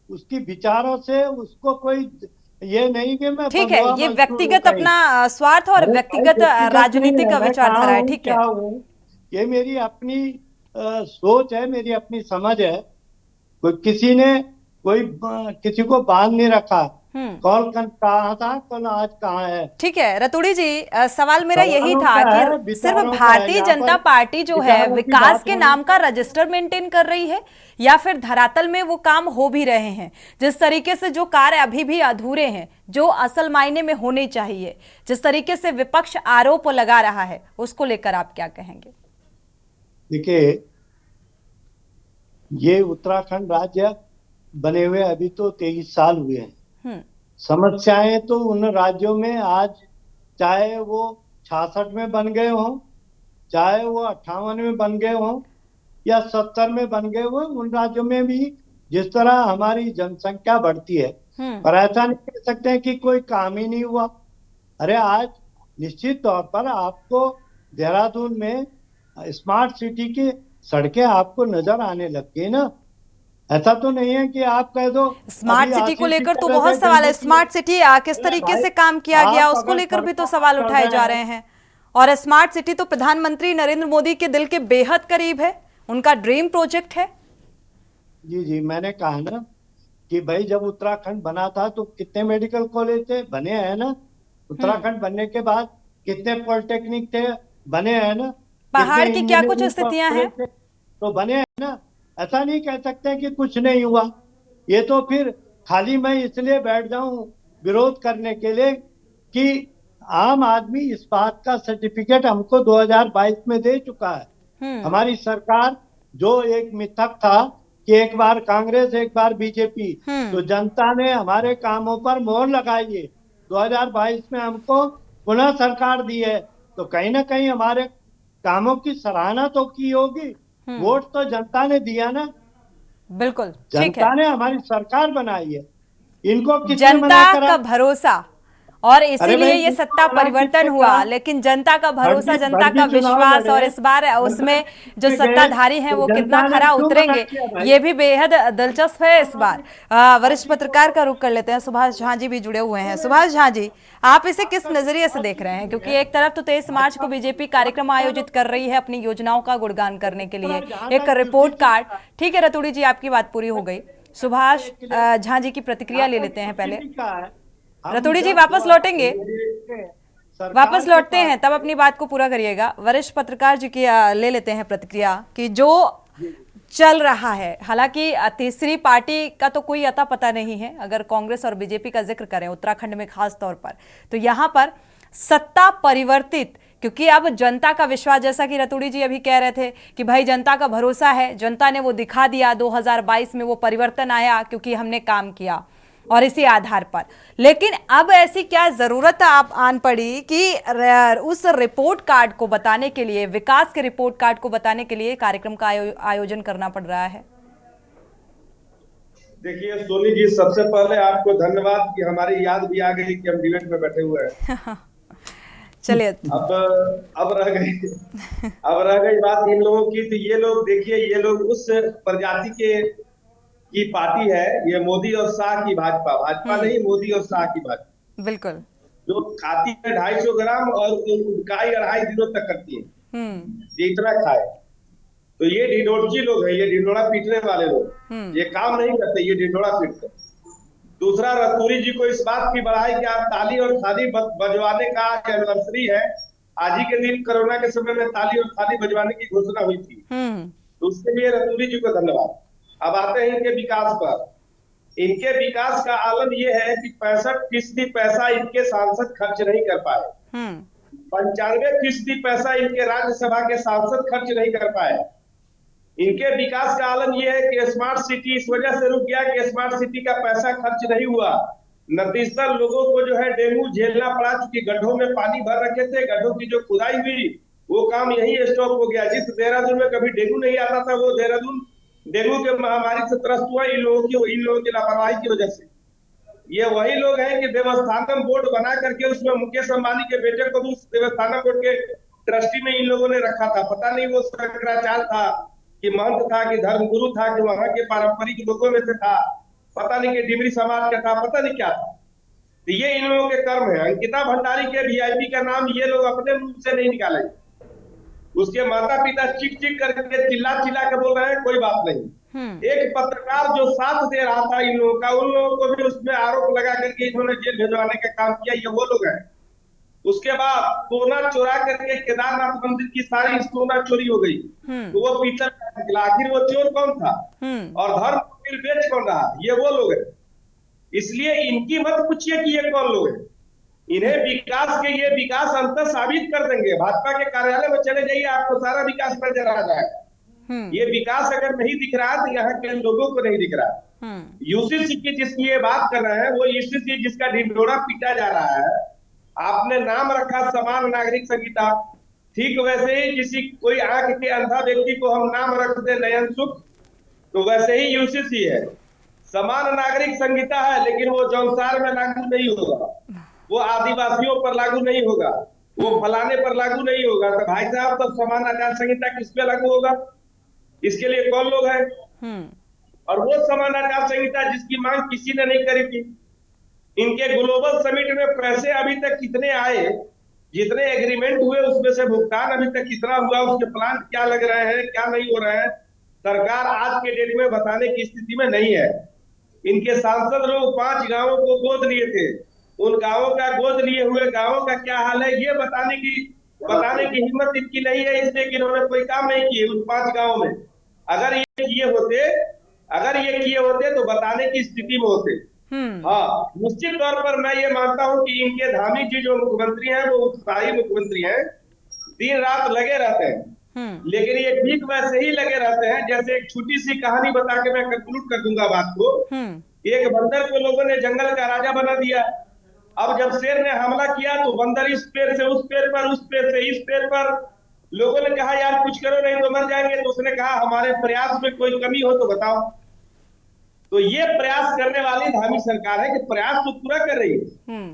उसकी विचारों से उसको कोई ये नहीं कि मैं ठीक है, ये व्यक्तिगत अपना स्वार्थ और व्यक्तिगत राजनीतिक विचारधारा है। ठीक है, ये मेरी अपनी सोच है, मेरी अपनी समझ है। कोई किसी को बांध नहीं रखा। कल कहाँ था, कल आज कहाँ है। ठीक है रतूड़ी जी, सवाल मेरा यही था कि सिर्फ भारतीय जनता पार्टी जो है विकास के नाम का रजिस्टर मेंटेन कर रही है, या फिर धरातल में वो काम हो भी रहे हैं? जिस तरीके से जो कार्य अभी भी अधूरे हैं, जो असल मायने में होने चाहिए, जिस तरीके से विपक्ष आरोप लगा रहा है, उसको लेकर आप क्या कहेंगे? देखिए, ये उत्तराखंड राज्य बने हुए अभी तो 23 साल हुए हैं। समस्याएं तो उन राज्यों में आज, चाहे वो 66 में बन गए हों, चाहे वो 58 में बन गए हों, या 70 में बन गए हों, उन राज्यों में भी जिस तरह हमारी जनसंख्या बढ़ती है, पर ऐसा नहीं कह सकते हैं कि कोई काम ही नहीं हुआ। अरे आज निश्चित तौर पर आपको देहरादून में स्मार्ट सिटी की सड़कें आपको नजर आने लग गई ना। ऐसा तो नहीं है कि आप कह दो। स्मार्ट सिटी को लेकर तो बहुत सवाल है। स्मार्ट सिटी किस तरीके से काम किया गया, उसको लेकर भी तो सवाल उठाए जा रहे हैं। और स्मार्ट सिटी तो प्रधानमंत्री नरेंद्र मोदी के दिल के बेहद करीब है, उनका ड्रीम प्रोजेक्ट है। जी, मैंने कहा ना कि भाई जब उत्तराखंड बना था तो कितने मेडिकल कॉलेज थे, बने हैं ना। उत्तराखंड बनने के बाद कितने पॉलिटेक्निक थे, बने हैं ना। पहाड़ की क्या कुछ स्थितियां हैं, तो बने हैं ना। ऐसा नहीं कह सकते कि कुछ नहीं हुआ। ये तो फिर खाली मैं इसलिए बैठ जाऊं विरोध करने के लिए कि आम आदमी इस बात का सर्टिफिकेट हमको 2022 में दे चुका है। हमारी सरकार जो एक मिथक था कि एक बार कांग्रेस एक बार बीजेपी, तो जनता ने हमारे कामों पर मोहर लगाई है। 2022 में हमको पुनः सरकार दी है, तो कहीं ना कहीं हमारे कामों की सराहना तो की होगी। वोट तो जनता ने दिया ना। बिल्कुल, जनता ने हमारी सरकार बनाई है। इनको जनता का भरोसा, और इसीलिए ये सत्ता परिवर्तन हुआ। लेकिन जनता का भरोसा, जनता का विश्वास, और इस बार उसमें जो सत्ताधारी हैं वो कितना खरा उतरेंगे, ये भी बेहद दिलचस्प है इस बार। वरिष्ठ पत्रकार का रुख कर लेते हैं, सुभाष झा जी भी जुड़े हुए हैं। सुभाष झा जी, आप इसे किस नजरिए से देख रहे हैं? क्योंकि एक तरफ तो 23 मार्च को बीजेपी कार्यक्रम आयोजित कर रही है अपनी योजनाओं का गुणगान करने के लिए, एक रिपोर्ट कार्ड। ठीक है रतूड़ी जी, आपकी बात पूरी हो गई। सुभाष झा जी की प्रतिक्रिया ले लेते हैं पहले। रतूड़ी जी वापस लौटेंगे, वापस लौटते हैं, तब अपनी बात को पूरा करिएगा। वरिष्ठ पत्रकार जी की ले लेते हैं प्रतिक्रिया कि जो चल रहा है, हालांकि तीसरी पार्टी का तो कोई अता पता नहीं है। अगर कांग्रेस और बीजेपी का जिक्र करें उत्तराखंड में खास तौर पर, तो यहाँ पर सत्ता परिवर्तित, क्योंकि अब जनता का विश्वास, जैसा कि रतूड़ी जी अभी कह रहे थे कि भाई जनता का भरोसा है, जनता ने वो दिखा दिया। 2022 में वो परिवर्तन आया क्योंकि हमने काम किया। और इसी आधार पर। लेकिन अब ऐसी क्या जरूरत आप आन पड़ी कि उस रिपोर्ट कार्ड को बताने के लिए, विकास के रिपोर्ट कार्ड को बताने के लिए कार्यक्रम का आयोजन करना पड़ रहा है? देखिए सोनी जी, सबसे पहले आपको धन्यवाद कि हमारी याद भी आ गई कि हम डिबेट में बैठे हुए हैं। चलिए अब रह गई बात इन लोगों की। तो ये लोग देखिए, ये लोग उस प्रजाति की पार्टी है, ये मोदी और शाह की भाजपा नहीं, मोदी और शाह की भाजपा, बिल्कुल, जो खाती है 250 ग्राम और उनकाई 2.5 दिनों तक करती है, ये इतना खाए। तो ये ढिंडोरची लोग हैं, ये ढिंडोरा पीटने वाले लोग, ये काम नहीं करते, ये ढिंडोरा पीटते। दूसरा, रतूरी जी को इस बात की बड़ाई कि आप ताली और थाली बजवाने का आज एनिवर्सरी है। आज ही के दिन कोरोना के समय में ताली और थाली बजवाने की घोषणा हुई थी, तो उसके लिए रतूरी जी को धन्यवाद। अब आते हैं इनके विकास पर। इनके विकास का आलम यह है कि 65% पैसा इनके सांसद खर्च नहीं कर पाए, 95% पैसा इनके राज्यसभा के सांसद खर्च नहीं कर पाए। इनके विकास का आलम यह है कि स्मार्ट सिटी इस वजह से रुक गया कि स्मार्ट सिटी का पैसा खर्च नहीं हुआ। नतीजतन लोगों को जो है डेंगू झेलना पड़ा, क्योंकि गड्ढों में पानी भर रखे थे, गड्ढों की जो खुदाई हुई वो काम यही स्टॉप हो गया। जिस देहरादून में कभी डेंगू नहीं आता था, वो देहरादून डेंगू के महामारी से त्रस्त हुआ इन लोगों की लापरवाही की वजह से। ये वही लोग हैं कि देवस्थानम बोर्ड बना करके उसमें मुकेश अंबानी के बेटे को भी उस देवस्थानम बोर्ड के ट्रस्टी में इन लोगों ने रखा था। पता नहीं वो शंकराचार्य था कि महंत था कि धर्मगुरु था कि वहां के पारंपरिक लोगों में से था, पता नहीं कि डिमरी समाज का था, पता नहीं क्या था। तो ये इन लोगों के कर्म है। अंकिता भंडारी के वीआईपी का नाम ये लोग अपने मुंह से नहीं निकालेंगे। उसके माता पिता चिक चिक करके चिल्ला के बोल रहे हैं, कोई बात नहीं। एक पत्रकार जो साथ दे रहा था इन लोगों का, उन लोगों को भी उसमें आरोप लगा करके इन्होंने जेल भिजवाने का काम किया, ये वो लोग हैं। उसके बाद सोना चोरा करके केदारनाथ मंदिर की सारी सोना चोरी हो गई, तो वो पीछे निकला। आखिर वो चोर कौन था और धर्म को बेच कौन रहा? ये वो लोग हैं। इसलिए इनकी मत पूछिए कि ये कौन लोग हैं। इन्हें ये विकास अंतर साबित कर देंगे। भाजपा के कार्यालय में चले जाइए, आपको सारा विकास नजर आ जाएगा। ये विकास अगर नहीं दिख रहा तो यहाँ के लोगों को नहीं दिख रहा। यूसीसी की जिसकी ये बात कर रहे हैं, वो यूसीसी जिसका ढिंढोरा पीटा जा रहा है, आपने नाम रखा समान नागरिक संहिता। ठीक वैसे ही कोई आंख के अंधा व्यक्ति को हम नाम रख दे नयन सुख, तो वैसे ही यूसीसी है, समान नागरिक संहिता है, लेकिन वो जौनसार में लागू नहीं होगा, वो आदिवासियों पर लागू नहीं होगा, वो फलाने पर लागू नहीं होगा। तो भाई साहब, तब समान आचार संहिता किस पे लागू होगा? इसके लिए कौन लोग हैं? और वो समान आचार संहिता जिसकी मांग किसी ने नहीं करी थी। इनके ग्लोबल समिट में पैसे अभी तक कितने आए, जितने एग्रीमेंट हुए उसमें से भुगतान अभी तक कितना हुआ, उसके प्लान क्या लग रहे हैं, क्या नहीं हो रहे हैं, सरकार आज के डेट में बताने की स्थिति में नहीं है। इनके सांसद लोग 5 गांवों को गोद लिए थे, उन गांवों का गोद लिए हुए गांवों का क्या हाल है ये बताने की हिम्मत इनकी नहीं है, इसलिए कि इन्होंने कोई काम नहीं किए उन 5 गांवों में। अगर ये किए होते तो बताने की स्थिति में होते। हाँ, निश्चित तौर पर मैं ये मानता हूं कि इनके धामी जी जो मुख्यमंत्री हैं वो उत्साही मुख्यमंत्री हैं, दिन रात लगे रहते हैं। लेकिन ये ठीक वैसे ही लगे रहते हैं जैसे एक छोटी सी कहानी बता के मैं कंक्लूड कर दूंगा बात को। एक बंदर को लोगों ने जंगल का राजा बना दिया। अब जब शेर ने हमला किया तो बंदर इस पेड़ से उस पेड़ पर, उस पेड़ से इस पेड़ पर। लोगों ने कहा यार कुछ करो नहीं तो मर जाएंगे। तो उसने कहा हमारे प्रयास में कोई कमी हो तो बताओ। तो ये प्रयास करने वाली धामी सरकार है कि प्रयास तो पूरा कर रही है,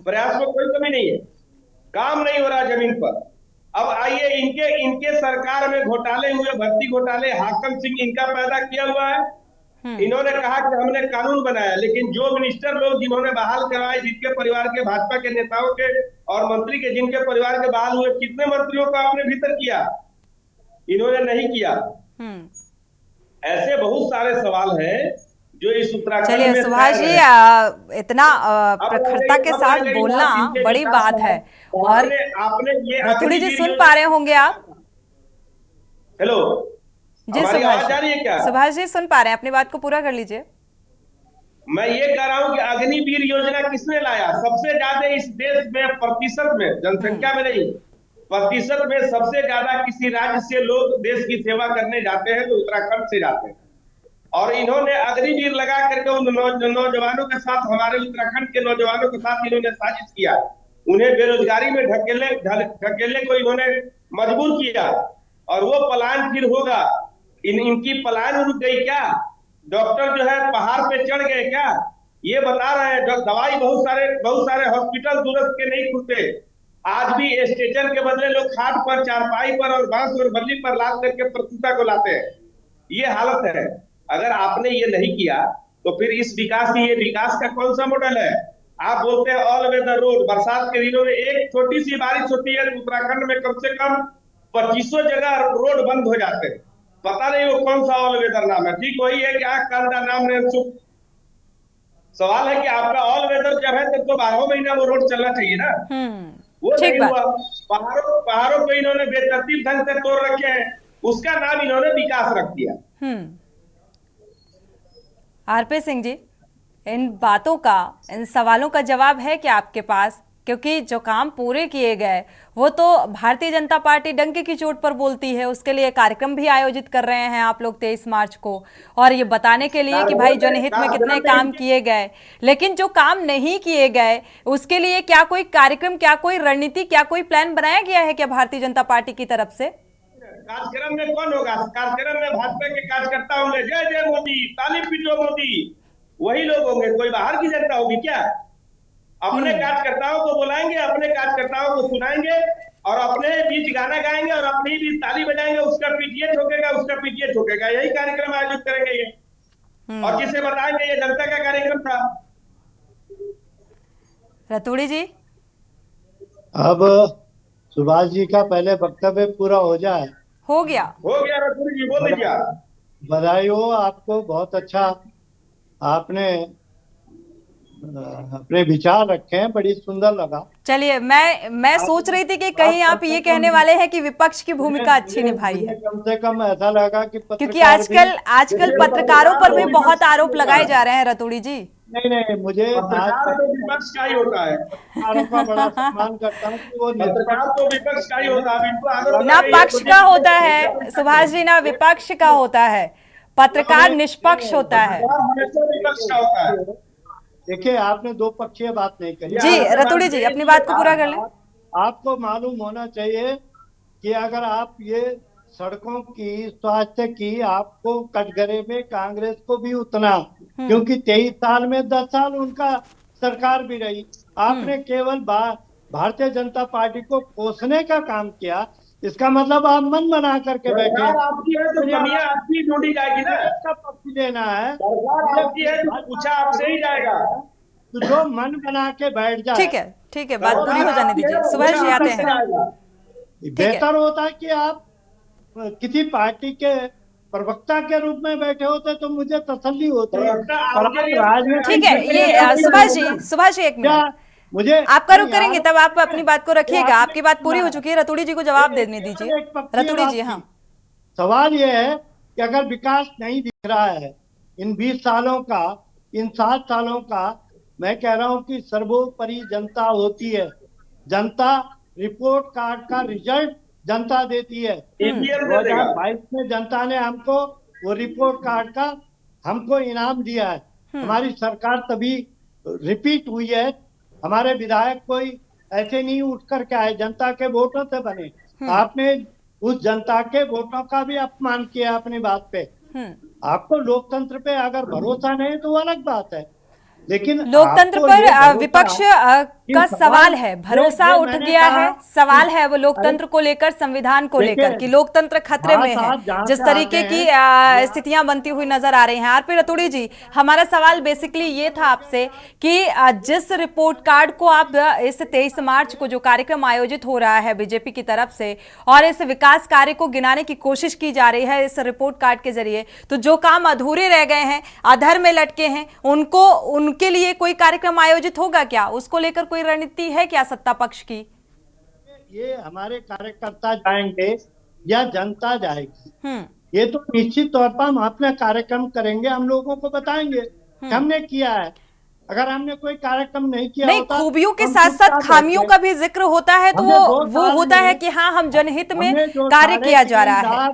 प्रयास में कोई कमी नहीं है, काम नहीं हो रहा जमीन पर। अब आइए इनके सरकार में घोटाले हुए, भर्ती घोटाले, हाकम सिंह इनका पैदा किया हुआ है। इन्होंने कहा कि हमने कानून बनाया, लेकिन जो मिनिस्टर लोग जिन्होंने बहाल करवाए, जिनके परिवार के, भाजपा के नेताओं के और मंत्री के जिनके परिवार के बहाल हुए, कितने मंत्रियों को आपने भीतर किया? इन्होंने नहीं किया। ऐसे बहुत सारे सवाल हैं जो इस उत्तराखंड में। चलिए सुभाष जी, इतना प्रखरता के साथ बोलना बड़ी बात है। और रतूड़ी जी सुन पा रहे होंगे आप? हेलो जी सुभाष जी सुन पा रहे हैं? अपनी बात को पूरा कर लीजिए। मैं ये कह रहा हूं कि अग्निवीर योजना किसने लाया? सबसे ज्यादा इस देश में प्रतिशत में, जनसंख्या में नहीं, प्रतिशत में सबसे ज्यादा किसी राज्य से लोग देश की सेवा करने जाते हैं तो उत्तराखंड से जाते हैं। और इन्होंने अग्निवीर लगा करके उन नौजवानों के साथ, हमारे उत्तराखंड के नौजवानों के साथ इन्होंने साजिश किया, उन्हें बेरोजगारी में ढकेलने को इन्होंने मजबूर किया, और वो पलायन फिर होगा। इनकी पलायन रुक गई क्या? डॉक्टर जो है पहाड़ पे चढ़ गए क्या? ये बता रहे हैं दवाई बहुत सारे हॉस्पिटल दूरस्थ के नहीं खुलते। आज भी स्टेशन के बदले लोग खाट पर, चारपाई पर और बांस और बल्ली पर लाद करके प्रसूता को लाते हैं। ये हालत है। अगर आपने ये नहीं किया तो फिर इस विकास की, ये विकास का कौन सा मॉडल है? आप बोलते हैं ऑल वेदर रोड। बरसात के दिनों में एक छोटी सी बारिश होती है उत्तराखंड में कम से कम 2500 जगह रोड बंद हो जाते हैं। पता नहीं वो कौन सा ऑल वेदर नाम है। ठीक वही है कि आग कांदा नाम ने चुप। सवाल है कि आपका ऑल वेदर जब है तब तो 12 महीना वो रोड चलना चाहिए ना। वो नहीं हुआ। पहाड़ों को इन्होंने बेतरतीब ढंग से तोड़ रखे हैं, उसका नाम इन्होंने विकास रख दिया। आरपी सिंह जी, इन बातों का, इन सवालों का जवाब है क्या आपके पास? क्योंकि जो काम पूरे किए गए वो तो भारतीय जनता पार्टी डंके की चोट पर बोलती है। उसके लिए कार्यक्रम भी आयोजित कर रहे हैं आप लोग 23 मार्च को, और ये बताने के लिए कि भाई जनहित में कितने काम किए गए। लेकिन जो काम नहीं किए गए उसके लिए क्या कोई कार्यक्रम, क्या कोई रणनीति, क्या कोई प्लान बनाया गया है क्या भारतीय जनता पार्टी की तरफ से? कार्यक्रम में कौन होगा? कार्यक्रम में भाजपा के कार्यकर्ता होंगे, जय जय मोदी, ताली पीटो मोदी, वही लोग होंगे। कोई बाहर की जनता होगी क्या? अपने कार्यकर्ताओं को बुलाएंगे, अपने कार्यकर्ताओं को सुनाएंगे और अपने बीच गाना गाएंगे और अपने बीच ताली बजाएंगे। उसका पीटीए ठोकेगा, उसका पीटीए ठोकेगा। यही कार्यक्रम आयोजित करेंगे ये। और जिसे बताएंगे ये जनता का कार्यक्रम था। रतूड़ी जी, अब सुभाष जी का पहले वक्तव्य पूरा हो जाए। हो गया रतूड़ी जी, बोल दीजिए। बधाई हो आपको, बहुत अच्छा आपने अपने विचार रखे हैं, बड़ी सुंदर लगा। चलिए, मैं सोच रही थी कि कहीं आप ये कहने वाले हैं कि विपक्ष की भूमिका अच्छी निभाई है। कम से कम ऐसा लगा कि क्योंकि आजकल पत्रकारों पर भी बहुत आरोप लगाए जा रहे हैं रतूड़ी जी। नहीं, मुझे पत्रकार तो विपक्ष का ही होता है। पत्रकारों का बड़ा सम्मान करता हूँ कि वो पत्रकार तो विपक्ष का ही होता है। ना पक्ष का होता है सुभाष जी, ना विपक्ष का होता है। पत्रकार निष्पक्ष होता है। विपक्ष का होता है। देखिए, आपने दो पक्षीय बात नहीं कही। जी रतूड़ी जी, अपनी बात को पूरा कर लें। आपको मालूम होना चाहिए कि अगर आप ये सड़कों की, स्वास्थ्य की, आपको कटघरे में कांग्रेस को भी उतना, क्योंकि 23 साल में 10 साल उनका सरकार भी रही। आपने केवल भारतीय जनता पार्टी को कोसने का काम किया। इसका मतलब आप मन बना करके बैठे। आपकी है तो कमियां आपकी ढूंढी जाएगी ना। इसका पक्ष लेना है, आपकी है तो पूछा आपसे ही जाएगा। तो जो मन बना के बैठ जाए। ठीक है, बात पूरी हो जाने दीजिए। सुभाष जी आते हैं। बेहतर होता है कि आप किसी पार्टी के प्रवक्ता के रूप में बैठे होते तो मुझे तसल्ली होती है। ठीक है, ये सुभाष जी एक मिनट मुझे आपका रुख करेंगे, तब आप अपनी बात को रखिएगा। आपकी बात पूरी हो चुकी है, रतूड़ी जी को जवाब देने दीजिए। रतूड़ी जी, हाँ, सवाल ये है कि अगर विकास नहीं दिख रहा है इन 20 सालों का, इन 7 सालों का, मैं कह रहा हूं कि सर्वोपरि जनता होती है। जनता रिपोर्ट कार्ड का रिजल्ट जनता देती है। 2022 में जनता ने हमको वो रिपोर्ट कार्ड का हमको इनाम दिया है। हमारी सरकार तभी रिपीट हुई है। हमारे विधायक कोई ऐसे नहीं उठ कर के आए, जनता के वोटों से बने। आपने उस जनता के वोटों का भी अपमान किया अपनी बात पे। आपको लोकतंत्र पे अगर भरोसा नहीं तो वो अलग बात है, लेकिन लोकतंत्र पर विपक्ष का सवाल है, भरोसा उठ गया है। सवाल है वो लोकतंत्र को लेकर, संविधान को लेकर कि लोकतंत्र खतरे में है। जिस तरीके की स्थितियां बनती हुई नजर आ रही हैं। आरपी रतूड़ी जी, हमारा सवाल बेसिकली ये था आपसे कि जिस रिपोर्ट कार्ड को आप इस 23 मार्च को जो कार्यक्रम आयोजित हो रहा है बीजेपी की तरफ से, और इस विकास कार्य को गिनाने की कोशिश की जा रही है इस रिपोर्ट कार्ड के जरिए, तो जो काम अधूरे रह गए हैं, अधर में लटके हैं, उनके लिए कोई कार्यक्रम आयोजित होगा क्या? उसको लेकर कोई रणनीति है क्या सत्ता पक्ष की? ये हमारे कार्यकर्ता जाएंगे या जनता जाएगी, ये तो निश्चित तौर पर हम अपना कार्यक्रम करेंगे, हम लोगों को बताएंगे हमने किया है। अगर हमने कोई कार्यक्रम नहीं किया, नहीं, खूबियों के साथ साथ खामियों का भी जिक्र होता है, तो वो होता है कि हाँ, हम जनहित में कार्य किया जा रहा है।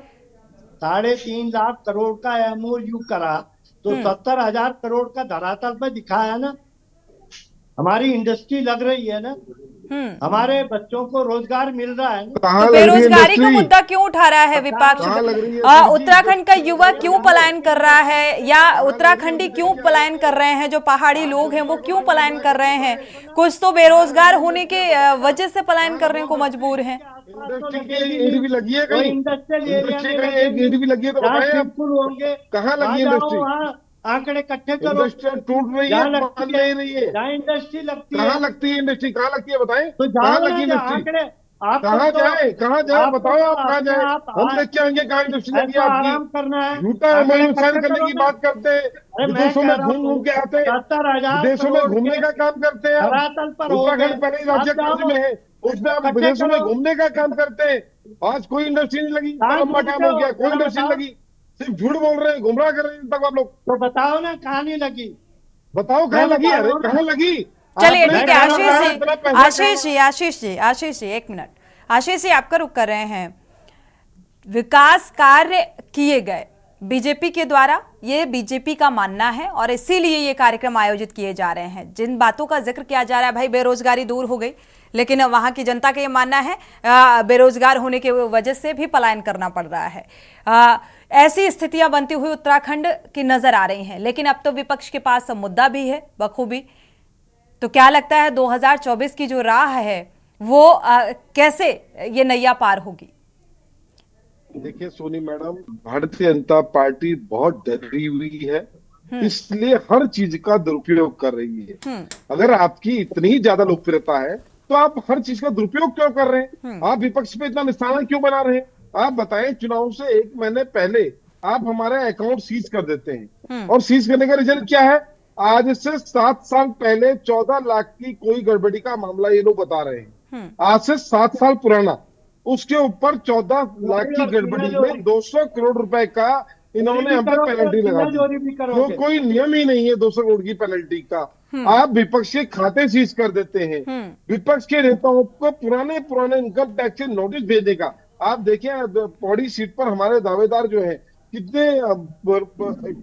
3.5 लाख करोड़ का MOU करा तो 70,000 करोड़ का धरातल पे दिखाया ना। हमारी इंडस्ट्री लग रही है ना, हमारे बच्चों को रोजगार मिल रहा है ना। तो बेरोजगारी का मुद्दा क्यों उठा रहा है विपक्ष? उत्तराखंड का युवा क्यों पलायन कर रहा है, या उत्तराखंडी क्यों पलायन कर रहे हैं? जो पहाड़ी लोग हैं वो क्यों पलायन कर रहे हैं? कुछ तो बेरोजगार होने के वजह से पलायन करने को मजबूर हैं। इंडस्ट्री के लिए ईडी भी लगी है कहीं? इंडस्ट्रियल एरिया में एक ईडी भी लगी है तो बताएं आप होंगे कहाँ लगी इंडस्ट्री? आंकड़े इकट्ठे करो। इंडस्ट्री टूट रही है, बन नहीं रही है। जहाँ इंडस्ट्री लगती है, कहाँ लगती है इंडस्ट्री? कहाँ लगती है बताएं? तो कहाँ लगी इंडस्ट्री? कहाँ जाए, कहाँ जाए बताओ आप, कहाँ जाए? हम देख के आएंगे कहाँ इंडस्ट्री लगी है आपकी? करना है, झूठा MOU साइन करने की बात करते हैं, विदेशों में घूम घूम के आते हैं, 70,000 विदेशों में घूमने का काम करते हैं। उत्तराखंड पहले ही राज्य कर्ज में है, उसमें आप विदेशों में घूमने का काम करते हैं। आज कोई इंडस्ट्री नहीं लगी, लंबा टाइम हो गया, कोई इंडस्ट्री नहीं लगी। सिर्फ झूठ बोल रहे हैं, गुमराह कर रहे हैं तक आप लोग। तो बताओ ना कहाँ नहीं लगी, बताओ कहाँ लगी? अरे कहाँ लगी? चलिए ठीक है आशीष जी 1 मिनट। आशीष जी आपका रुख कर रहे हैं। विकास कार्य किए गए बीजेपी के द्वारा, ये बीजेपी का मानना है और इसीलिए ये कार्यक्रम आयोजित किए जा रहे हैं। जिन बातों का जिक्र किया जा रहा है, भाई बेरोजगारी दूर हो गई, लेकिन वहां की जनता का ये मानना है बेरोजगार होने की वजह से भी पलायन करना पड़ रहा है। ऐसी स्थितियां बनती हुई उत्तराखंड की नजर आ रही हैं, लेकिन अब तो विपक्ष के पास मुद्दा भी है बखूबी। तो क्या लगता है 2024 की जो राह है वो कैसे ये नैया पार होगी? देखिए सोनी मैडम, भारतीय जनता पार्टी बहुत डरी हुई है, इसलिए हर चीज का दुरुपयोग कर रही है। अगर आपकी इतनी ज्यादा लोकप्रियता है तो आप हर चीज का दुरुपयोग क्यों कर रहे हैं? आप विपक्ष पे इतना निशाना क्यों बना रहे हैं? आप बताएं, चुनाव से 1 महीने पहले आप हमारे अकाउंट सीज कर देते हैं, और सीज करने का रिजल्ट क्या है? आज से 7 साल पहले 14 लाख की कोई गड़बड़ी का मामला ये लोग बता रहे हैं। आज से 7 साल पुराना, उसके ऊपर 14 लाख की गड़बड़ी में 200 करोड़ रुपए का इन्होंने हम पे पेनल्टी लगा दी। तो कोई नियम ही नहीं है 200 करोड़ की पेनल्टी का। आप विपक्ष के खाते सीज कर देते हैं। विपक्ष के नेताओं को पुराने इनकम टैक्स के नोटिस भेजने का, आप देखिए पौड़ी सीट पर हमारे दावेदार जो है कितने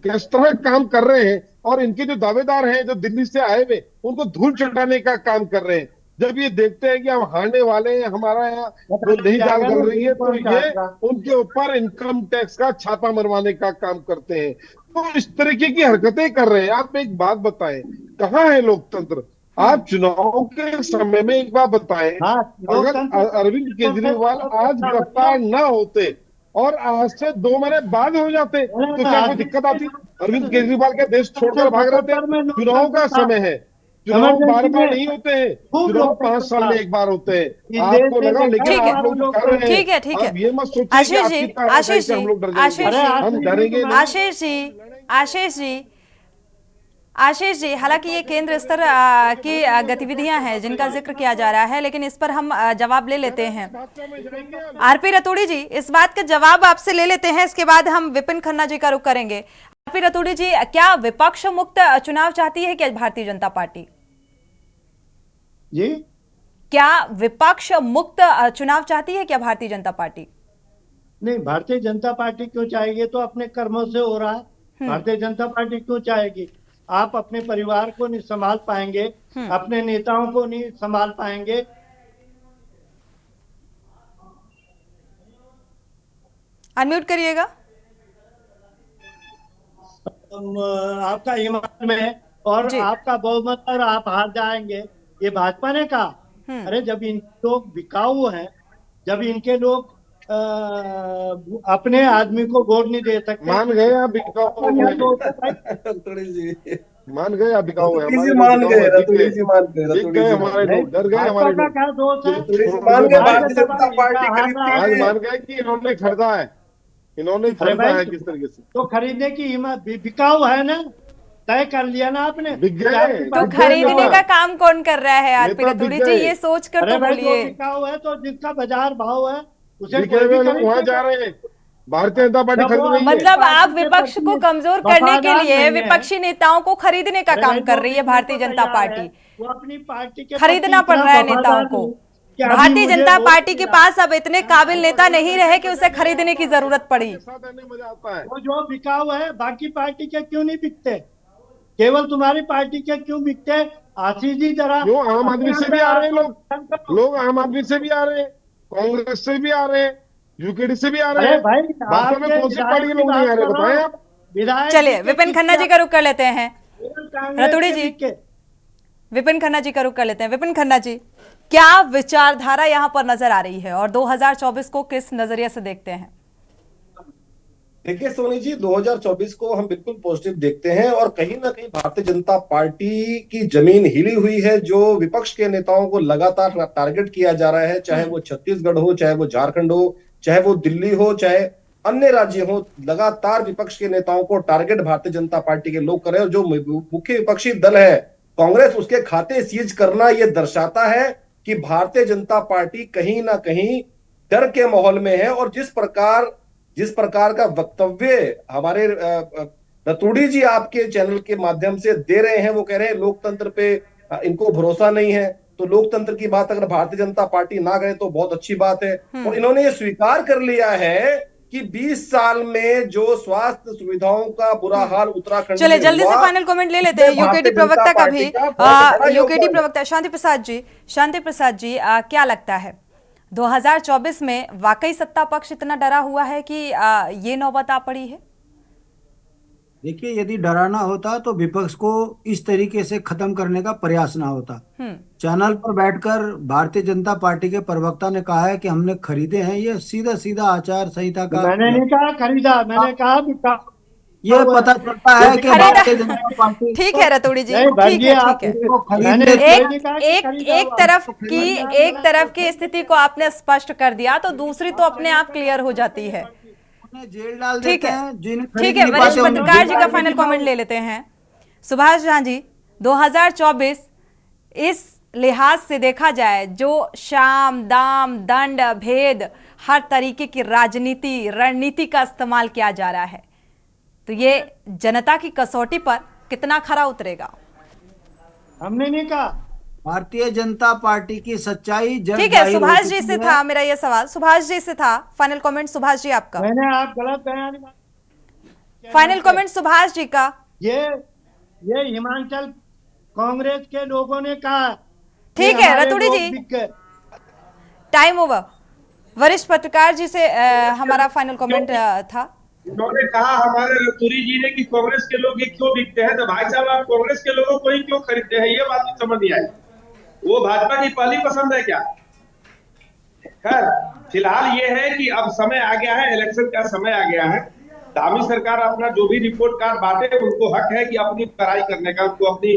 किस तरह काम कर रहे हैं, और इनके जो दावेदार हैं जो दिल्ली से आए हुए, उनको धूल चटाने का काम कर रहे हैं। जब ये देखते हैं कि हम हारने वाले हैं, हमारा यहाँ नहीं दाल गल रही है, तो ये उनके ऊपर इनकम टैक्स का छापा मरवाने का काम करते हैं। तो इस तरीके की हरकतें कर रहे हैं। आप एक बात बताएं, कहाँ है लोकतंत्र? आप चुनाव के समय में एक बात बताएं, अगर अरविंद केजरीवाल आज गिरफ्तार न होते और आज से 2 महीने बाद हो जाते तो क्या कोई दिक्कत आती? अरविंद केजरीवाल के देश छोड़कर भाग रहे थे। चुनाव का समय है, चुनाव बार-बार नहीं होते हैं, चुनाव 5 साल में एक बार होते हैं। आपको लगा, लेकिन आप लोग जो कर रहे हैं, ठीक है आप ये मत सोचिए कि आपकी तरह से हम लोग डर जाएंगे। हम डरेंगे नहीं। आशीष जी, हालांकि ये केंद्र स्तर की गतिविधियां हैं जिनका जिक्र किया जा रहा है, लेकिन इस पर हम जवाब ले लेते हैं। आरपी रतूड़ी जी, इस बात का जवाब आपसे ले लेते हैं, इसके बाद हम विपिन खन्ना जी का रुख करेंगे। आरपी रतूड़ी जी, क्या विपक्ष मुक्त चुनाव चाहती है क्या भारतीय जनता पार्टी? जी, क्या विपक्ष मुक्त चुनाव चाहती है क्या भारतीय जनता पार्टी? नहीं, भारतीय जनता पार्टी क्यों चाहेगी? तो अपने कर्मों से हो रहा है। भारतीय जनता पार्टी क्यों चाहेगी? आप अपने परिवार को नहीं संभाल पाएंगे, अपने नेताओं को नहीं संभाल पाएंगे। अनम्यूट करिएगा। आपका ईमान में और आपका बहुमत और आप हार जाएंगे, ये भाजपा ने कहा। अरे जब इनके लोग बिकाऊ हैं, जब इनके लोग अपने आदमी को वोट नहीं दे सकते, मान गए आप बिकाऊ है, मान गए आप बिकाऊ है, मान गए हमारे लोग डर गए, हमारे लोग क्या दोष है? भारतीय जनता पार्टी आज मान गए कि इन्होंने खरीदा है, इन्होंने खरीदा है किस तरीके से। तो खरीदने की हिम्मत, बिकाऊ है ना, तय कर लिया ना आपने। तो खरीदने का काम कौन कर रहा है आरपी रतूड़ी जी, ये सोच कर तो बोलिए। बिकाऊ है तो जिसका बाजार भाव है उसे वहाँ जा रहे हैं। भारतीय जनता पार्टी खरीद रही है। मतलब आप विपक्ष को कमजोर करने के लिए विपक्षी नेताओं को खरीदने का काम कर रही है भारतीय जनता पार्टी। वो अपनी पार्टी के खरीदना पड़ रहा है नेताओं को। कि अभी भारतीय मुझे जनता वोट पार्टी के मिला। पास अब इतने काबिल नेता नहीं रहे कि उसे खरीदने की जरूरत पड़ी। मजा आता है। वो जो बिकाऊ है बाकी पार्टी के क्यों नहीं बिकते, केवल तुम्हारी पार्टी के क्यों बिकते? आशीष जी जरा क्यों आम आदमी से भी आ रहे हैं लोग आम आदमी से भी आ रहे हैं, कांग्रेस से भी आ रहे हैं, यूकेडी से भी आ रहे अरे हैं। भाई वास्तव में कौन सी पार्टी के लोग नहीं आ रहे बताएं आप। विधायक चलिए विपिन खन्ना जी का रुख कर लेते हैं। रतूड़ी जी, के विपिन खन्ना जी का रुख कर लेते हैं। विपिन खन्ना जी, क्या विचारधारा यहाँ पर नजर आ रही है और 2024 को किस नजरिए से देखते हैं? देखिए सोनी जी, 2024 को हम बिल्कुल पॉजिटिव देखते हैं और कहीं ना कहीं भारतीय जनता पार्टी की जमीन हिली हुई है। जो विपक्ष के नेताओं को लगातार टारगेट किया जा रहा है, चाहे वो छत्तीसगढ़ हो, चाहे वो झारखंड हो, चाहे वो दिल्ली हो, चाहे अन्य राज्य हो, लगातार विपक्ष के नेताओं को टारगेट भारतीय जनता पार्टी के लोग कर रहे हैं। जो मुख्य विपक्षी दल है कांग्रेस, उसके खाते सीज करना ये दर्शाता है कि भारतीय जनता पार्टी कहीं ना कहीं डर के माहौल में है। और जिस प्रकार का वक्तव्य हमारे रतूड़ी जी आपके चैनल के माध्यम से दे रहे हैं, वो कह रहे हैं लोकतंत्र पे इनको भरोसा नहीं है। तो लोकतंत्र की बात अगर भारतीय जनता पार्टी ना करे तो बहुत अच्छी बात है। और इन्होंने ये स्वीकार कर लिया है कि 20 साल में जो स्वास्थ्य सुविधाओं का बुरा हाल उत्तराखंड चलिए में जल्दी से हुआ, फाइनल कमेंट ले लेते हैं यूकेडी प्रवक्ता का भी। यूकेडी प्रवक्ता शांति प्रसाद जी, क्या लगता है 2024 में वाकई सत्ता पक्ष इतना डरा हुआ है कि ये नौबत आ पड़ी है? देखिए, यदि डराना होता तो विपक्ष को इस तरीके से खत्म करने का प्रयास ना होता। चैनल पर बैठकर भारतीय जनता पार्टी के प्रवक्ता ने कहा है कि हमने खरीदे हैं, ये सीधा सीधा आचार संहिता का। मैंने नहीं कहा खरीदा, मैंने कहा बिका। ये पता चलता है कि भारतीय जनता पार्टी। ठीक है रतूड़ी जी, नहीं, ठीक है, आप ठीक है। इसको खरीद मैंने लेते। एक तरफ की स्थिति को आपने स्पष्ट कर दिया तो दूसरी तो अपने आप क्लियर हो जाती है। जेल डाल ठीक देते है, हैं जिन्हें ठीक खरीद है। नहीं वरिष्ठ पाते, पत्रकार जी का उन्हें फाइनल कमेंट ले लेते हैं। सुभाष झा जी, 2024 इस लिहाज से देखा जाए जो शाम दाम दंड भेद हर तरीके की राजनीति रणनीति का इस्तेमाल किया जा रहा है, तो ये जनता की कसौटी पर कितना खरा उतरेगा? हमने नहीं कहा। भारतीय जनता पार्टी की सच्चाई जब ठीक है, जाहिर हो सुभाष जी चुकी से है। था मेरा ये सवाल, सुभाष जी से था। फाइनल कमेंट सुभाष जी आपका। मैंने आप गलत बयान। फाइनल कमेंट सुभाष जी का। ये हिमाचल कांग्रेस के लोगों ने कहा। ठीक है रतूड़ी जी, टाइम ओवर। वरिष्ठ पत्रकार जी से हमारा फाइनल कमेंट था। उन्होंने कहा हमारे रतूड़ी जी ने कि कांग्रेस के लोग ये क्यों बिकते हैं, तो भाई साहब आप कांग्रेस के लोगों को ही क्यों खरीदते हैं, ये बात समझ नहीं आई। वो भाजपा की पहली पसंद है क्या? खैर, फिलहाल ये है कि अब समय आ गया है, इलेक्शन का समय आ गया है। धामी सरकार अपना जो भी रिपोर्ट कार्ड बांटे, उनको हक है कि अपनी पढ़ाई करने का, उनको अपनी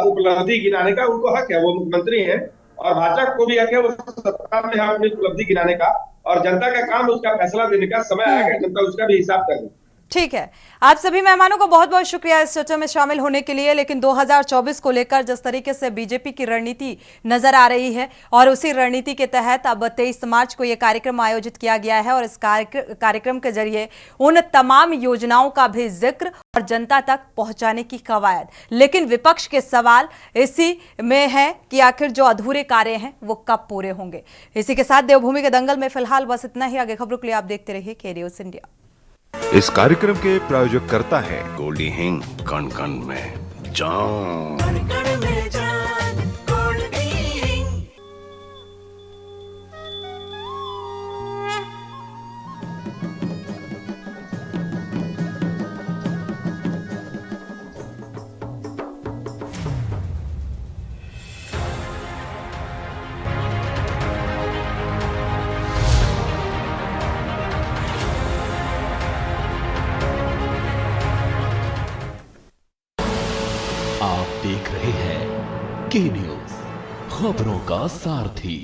उपलब्धि गिनाने का उनको हक है। वो मुख्यमंत्री है और भाजपा को भी हक है वो सत्ता में अपनी उपलब्धि गिनाने का, और जनता का काम उसका फैसला देने का। समय आएगा, जनता उसका भी हिसाब करेगी। ठीक है, आप सभी मेहमानों को बहुत बहुत शुक्रिया इस चर्चा में शामिल होने के लिए। लेकिन 2024 को लेकर जिस तरीके से बीजेपी की रणनीति नजर आ रही है और उसी रणनीति के तहत अब 23 मार्च को यह कार्यक्रम आयोजित किया गया है और इस कार्यक्रम के जरिए उन तमाम योजनाओं का भी जिक्र और जनता तक पहुंचाने की कवायद। लेकिन विपक्ष के सवाल इसी में है कि आखिर जो अधूरे कार्य हैं वो कब पूरे होंगे। इसी के साथ देवभूमि के दंगल में फिलहाल बस इतना ही। आगे खबरों के लिए आप देखते रहिए के न्यूज़ इंडिया। इस कार्यक्रम के प्रायोजक करता है गोल्डी हिंग, कण कण में जान। आप देख रहे हैं के न्यूज़, खबरों का सारथी।